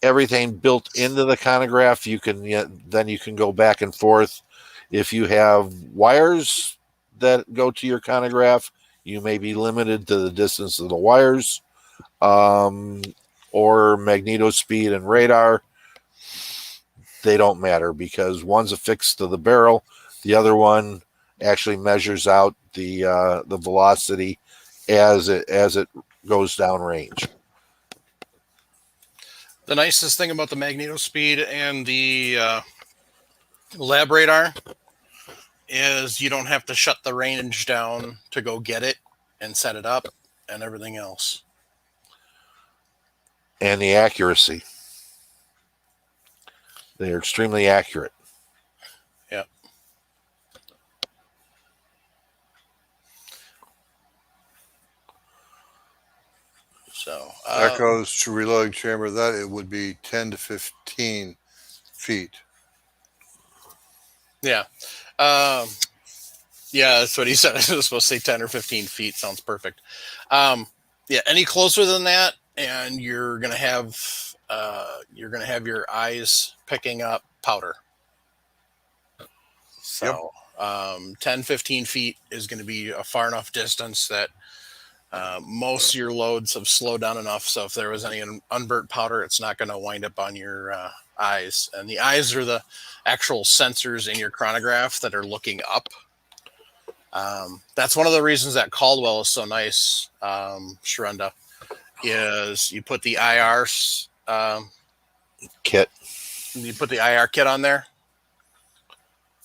everything built into the chronograph, you can go back and forth. If you have wires that go to your chronograph, you may be limited to the distance of the wires, or magneto speed and radar. They don't matter because one's affixed to the barrel, the other one actually measures out the velocity as it goes down range. The nicest thing about the magneto speed and the lab radar is you don't have to shut the range down to go get it and set it up and everything else. And the accuracy. They're extremely accurate. Yeah. So that goes to reloading chamber. That it would be 10 to 15 feet. Yeah. Yeah, that's what he said. I was supposed to say 10 or 15 feet. Sounds perfect. Yeah, any closer than that, and you're gonna have your eyes picking up powder. So 10, 15 feet is going to be a far enough distance that most of your loads have slowed down enough. So if there was any unburnt powder, it's not going to wind up on your eyes. And the eyes are the actual sensors in your chronograph that are looking up. That's one of the reasons that Caldwell is so nice, Sharenda, is you put the IR kit. You put the IR kit on there,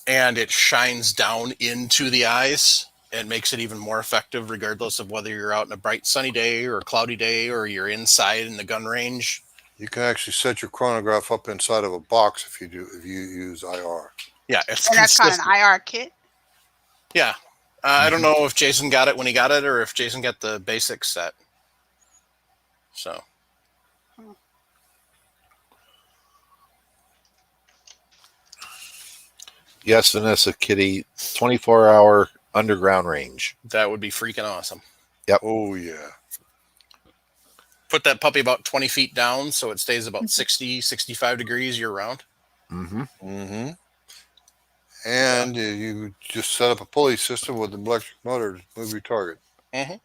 and it shines down into the eyes and makes it even more effective, regardless of whether you're out in a bright sunny day or a cloudy day or you're inside in the gun range. You can actually set your chronograph up inside of a box if you use IR. Yeah, it's and that's called an IR kit. Yeah, I don't know if Jason got it when he got it or if Jason got the basic set. So. Yes, Vanessa Kitty, 24-hour underground range. That would be freaking awesome. Yep. Oh, yeah. Put that puppy about 20 feet down so it stays about 60, 65 degrees year round. Mm-hmm. Mm-hmm. And you just set up a pulley system with an electric motor to move your target. Mm-hmm.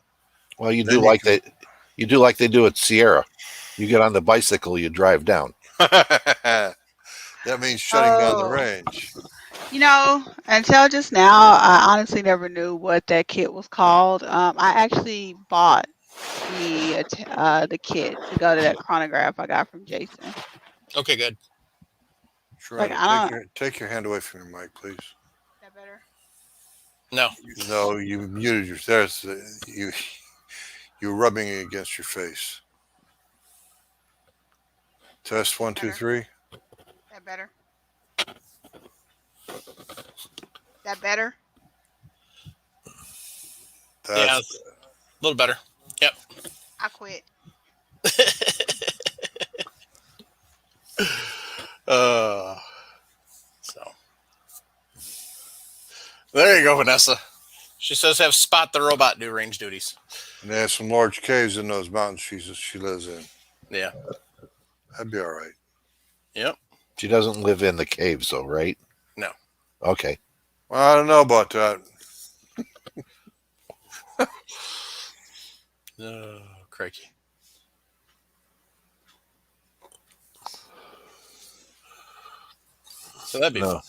Well, you do like they do at Sierra. You get on the bicycle, you drive down. That means shutting down the range. You know, until just now, I honestly never knew what that kit was called. I actually bought the kit to go to that chronograph I got from Jason. Okay, good. Sure. Take your hand away from your mic, please. Is that better? No. No, you muted yourself. You're rubbing it against your face. Test 1, 2, 3. That better? That better? Yeah, a little better. Yep. I quit. So there you go, Vanessa. She says have Spot the robot do range duties. And they have some large caves in those mountains she lives in. Yeah. That'd be all right. Yep. She doesn't live in the caves, though, right? No. Okay. Well, I don't know about that. Oh, crikey. So that'd be fun.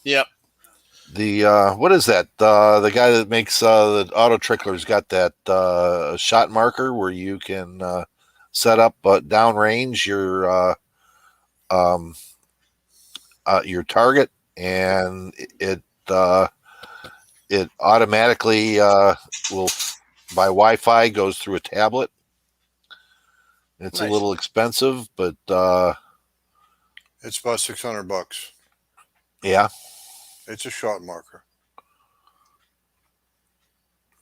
Yep. The what is that? The guy that makes the auto trickler's got that shot marker where you can set up downrange your target, and it automatically will by Wi-Fi goes through a tablet, It's Nice. a little expensive, but It's about $600. yeah. It's a shot marker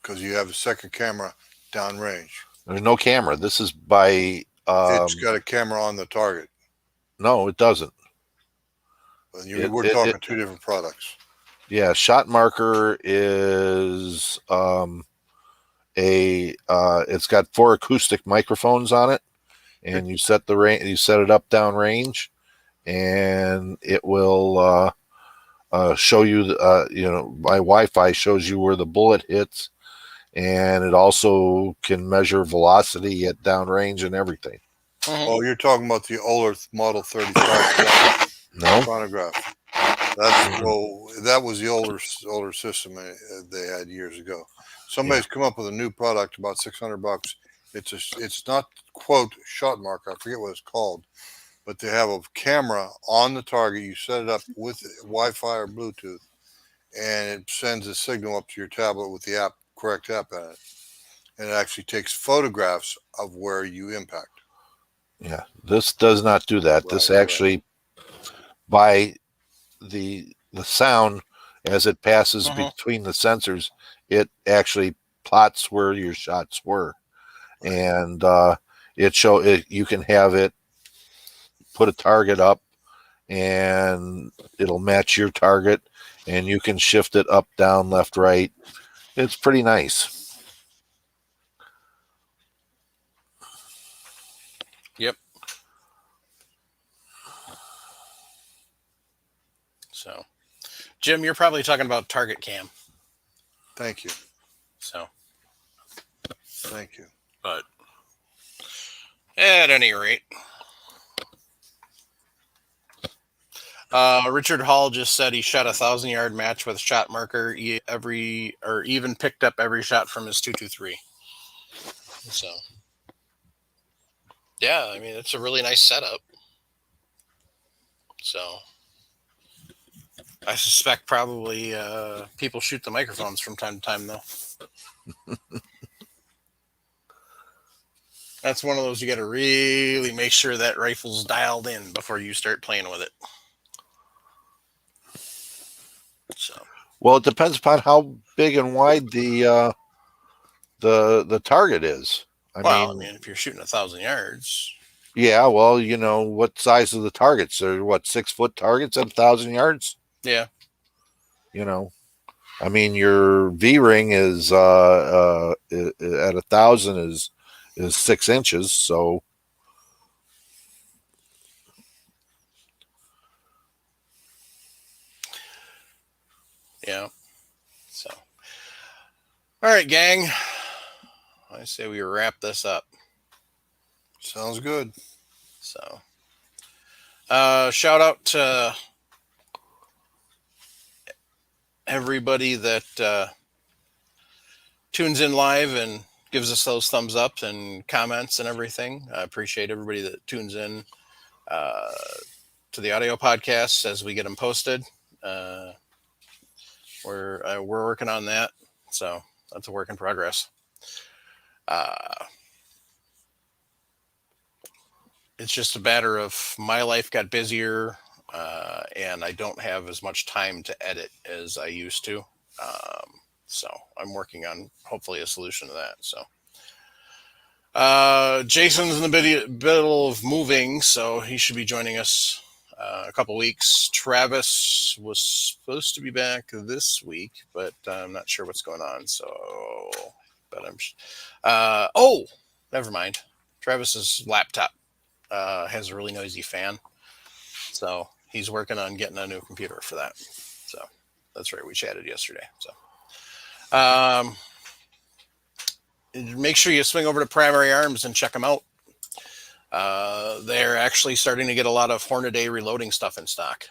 because you have a second camera downrange. There's no camera. This is by. It's got a camera on the target. No, it doesn't. We're talking two different products. Yeah, shot marker is it's got 4 acoustic microphones on it, and you set the range. You set it up down range, and it will show you. My Wi-Fi shows you where the bullet hits, and it also can measure velocity at downrange and everything. Oh, you're talking about the older Model 35 No, Chronograph. That was the older system they had years ago. Somebody's come up with a new product about $600. It's not quote shot marker. I forget what it's called, but they have a camera on the target. You set it up with Wi-Fi or Bluetooth, and it sends a signal up to your tablet with the correct app in it, and it actually takes photographs of where you impact. yeah, this does not do that. This actually, by the sound as it passes between the sensors, it actually plots where your shots were, and you can have it put a target up, and it'll match your target, and you can shift it up, down, left, right. It's pretty nice. Yep. So, Jim, you're probably talking about Target Cam. Thank you. So, thank you. But at any rate, Richard Hall just said he shot a 1,000-yard match with a shot marker even picked up every shot from his 223. So, yeah, I mean, it's a really nice setup. So, I suspect probably people shoot the microphones from time to time, though. That's one of those you got to really make sure that rifle's dialed in before you start playing with it. So, well, it depends upon how big and wide the target is. I mean, Mm-hmm. if you're shooting 1,000 yards, yeah. Well, what size of the targets? They're 6-foot targets at 1,000 yards. Yeah. I mean, your V ring is at 1,000 is 6 inches. So, yeah. So, all right, gang. I say we wrap this up. Sounds good. So, shout out to everybody that tunes in live and gives us those thumbs up and comments and everything. I appreciate everybody that tunes in to the audio podcasts as we get them posted. We're working on that, so that's a work in progress. It's just a matter of my life got busier, and I don't have as much time to edit as I used to. So I'm working on hopefully a solution to that. So Jason's in the middle of moving, so he should be joining us a couple weeks. Travis was supposed to be back this week, but I'm not sure what's going on. So, but I'm. Never mind. Travis's laptop has a really noisy fan, so he's working on getting a new computer for that. So that's right. We chatted yesterday. So. Make sure you swing over to Primary Arms and check them out. They're actually starting to get a lot of Hornady reloading stuff in stock,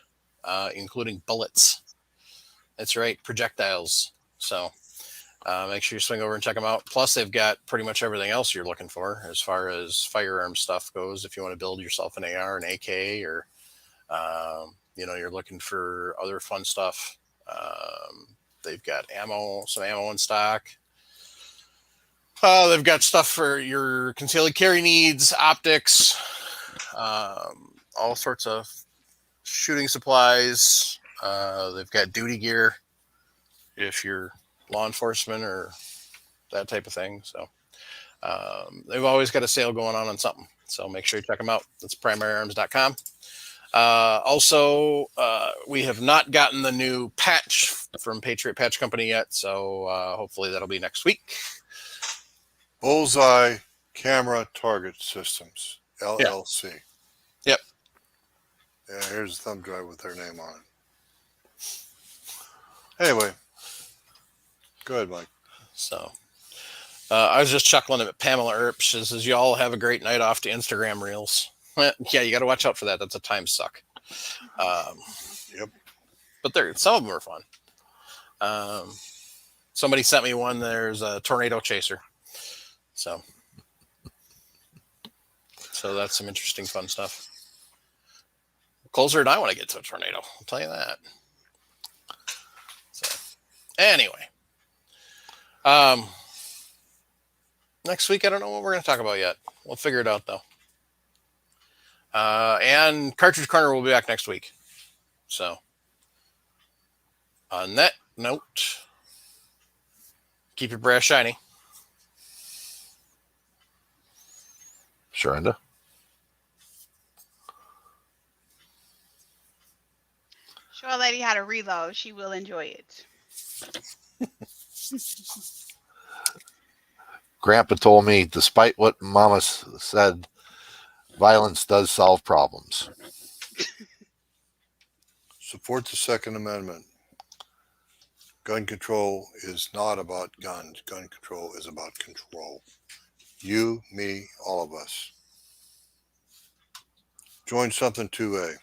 including bullets. That's right, projectiles. So make sure you swing over and check them out. Plus, they've got pretty much everything else you're looking for as far as firearm stuff goes. If you want to build yourself an AR, an AK, or you're looking for other fun stuff. They've got some ammo in stock. They've got stuff for your concealed carry needs, optics, all sorts of shooting supplies. They've got duty gear if you're law enforcement or that type of thing. So they've always got a sale going on something. So make sure you check them out. That's primaryarms.com. Also, we have not gotten the new patch from Patriot Patch Company yet. So hopefully that'll be next week. Bullseye Camera Target Systems, LLC. Yep. Yeah, here's a thumb drive with their name on it. Anyway, go ahead, Mike. So I was just chuckling at Pamela Earp. She says, y'all have a great night off to Instagram Reels. Yeah, you got to watch out for that. That's a time suck. Yep. But some of them are fun. Somebody sent me one. There's a tornado chaser. So that's some interesting, fun stuff. Closer than I want to get to a tornado. I'll tell you that. So anyway, next week, I don't know what we're going to talk about yet. We'll figure it out, though. And Cartridge Corner will be back next week. So on that note, keep your brass shiny. Sharonda. Show a lady how to reload. She will enjoy it. Grandpa told me, despite what Mama said, violence does solve problems. Support the Second Amendment. Gun control is not about guns. Gun control is about control. You, me, all of us. Join something 2A.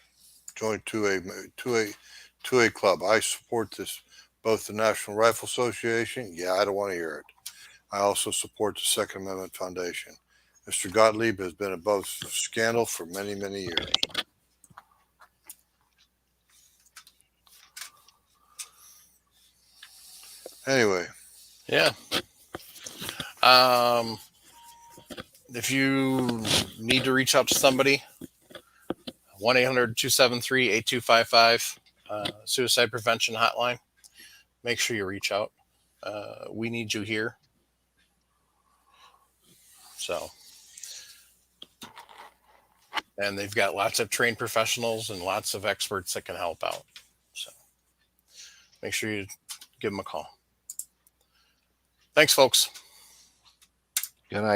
Join 2A club. I support this, both the National Rifle Association. Yeah, I don't want to hear it. I also support the Second Amendment Foundation. Mr. Gottlieb has been above scandal for many, many years. Anyway. Yeah. If you need to reach out to somebody, 1-800-273-8255, suicide prevention hotline. Make sure you reach out. We need you here. So, and they've got lots of trained professionals and lots of experts that can help out. So make sure you give them a call. Thanks, folks. Good night.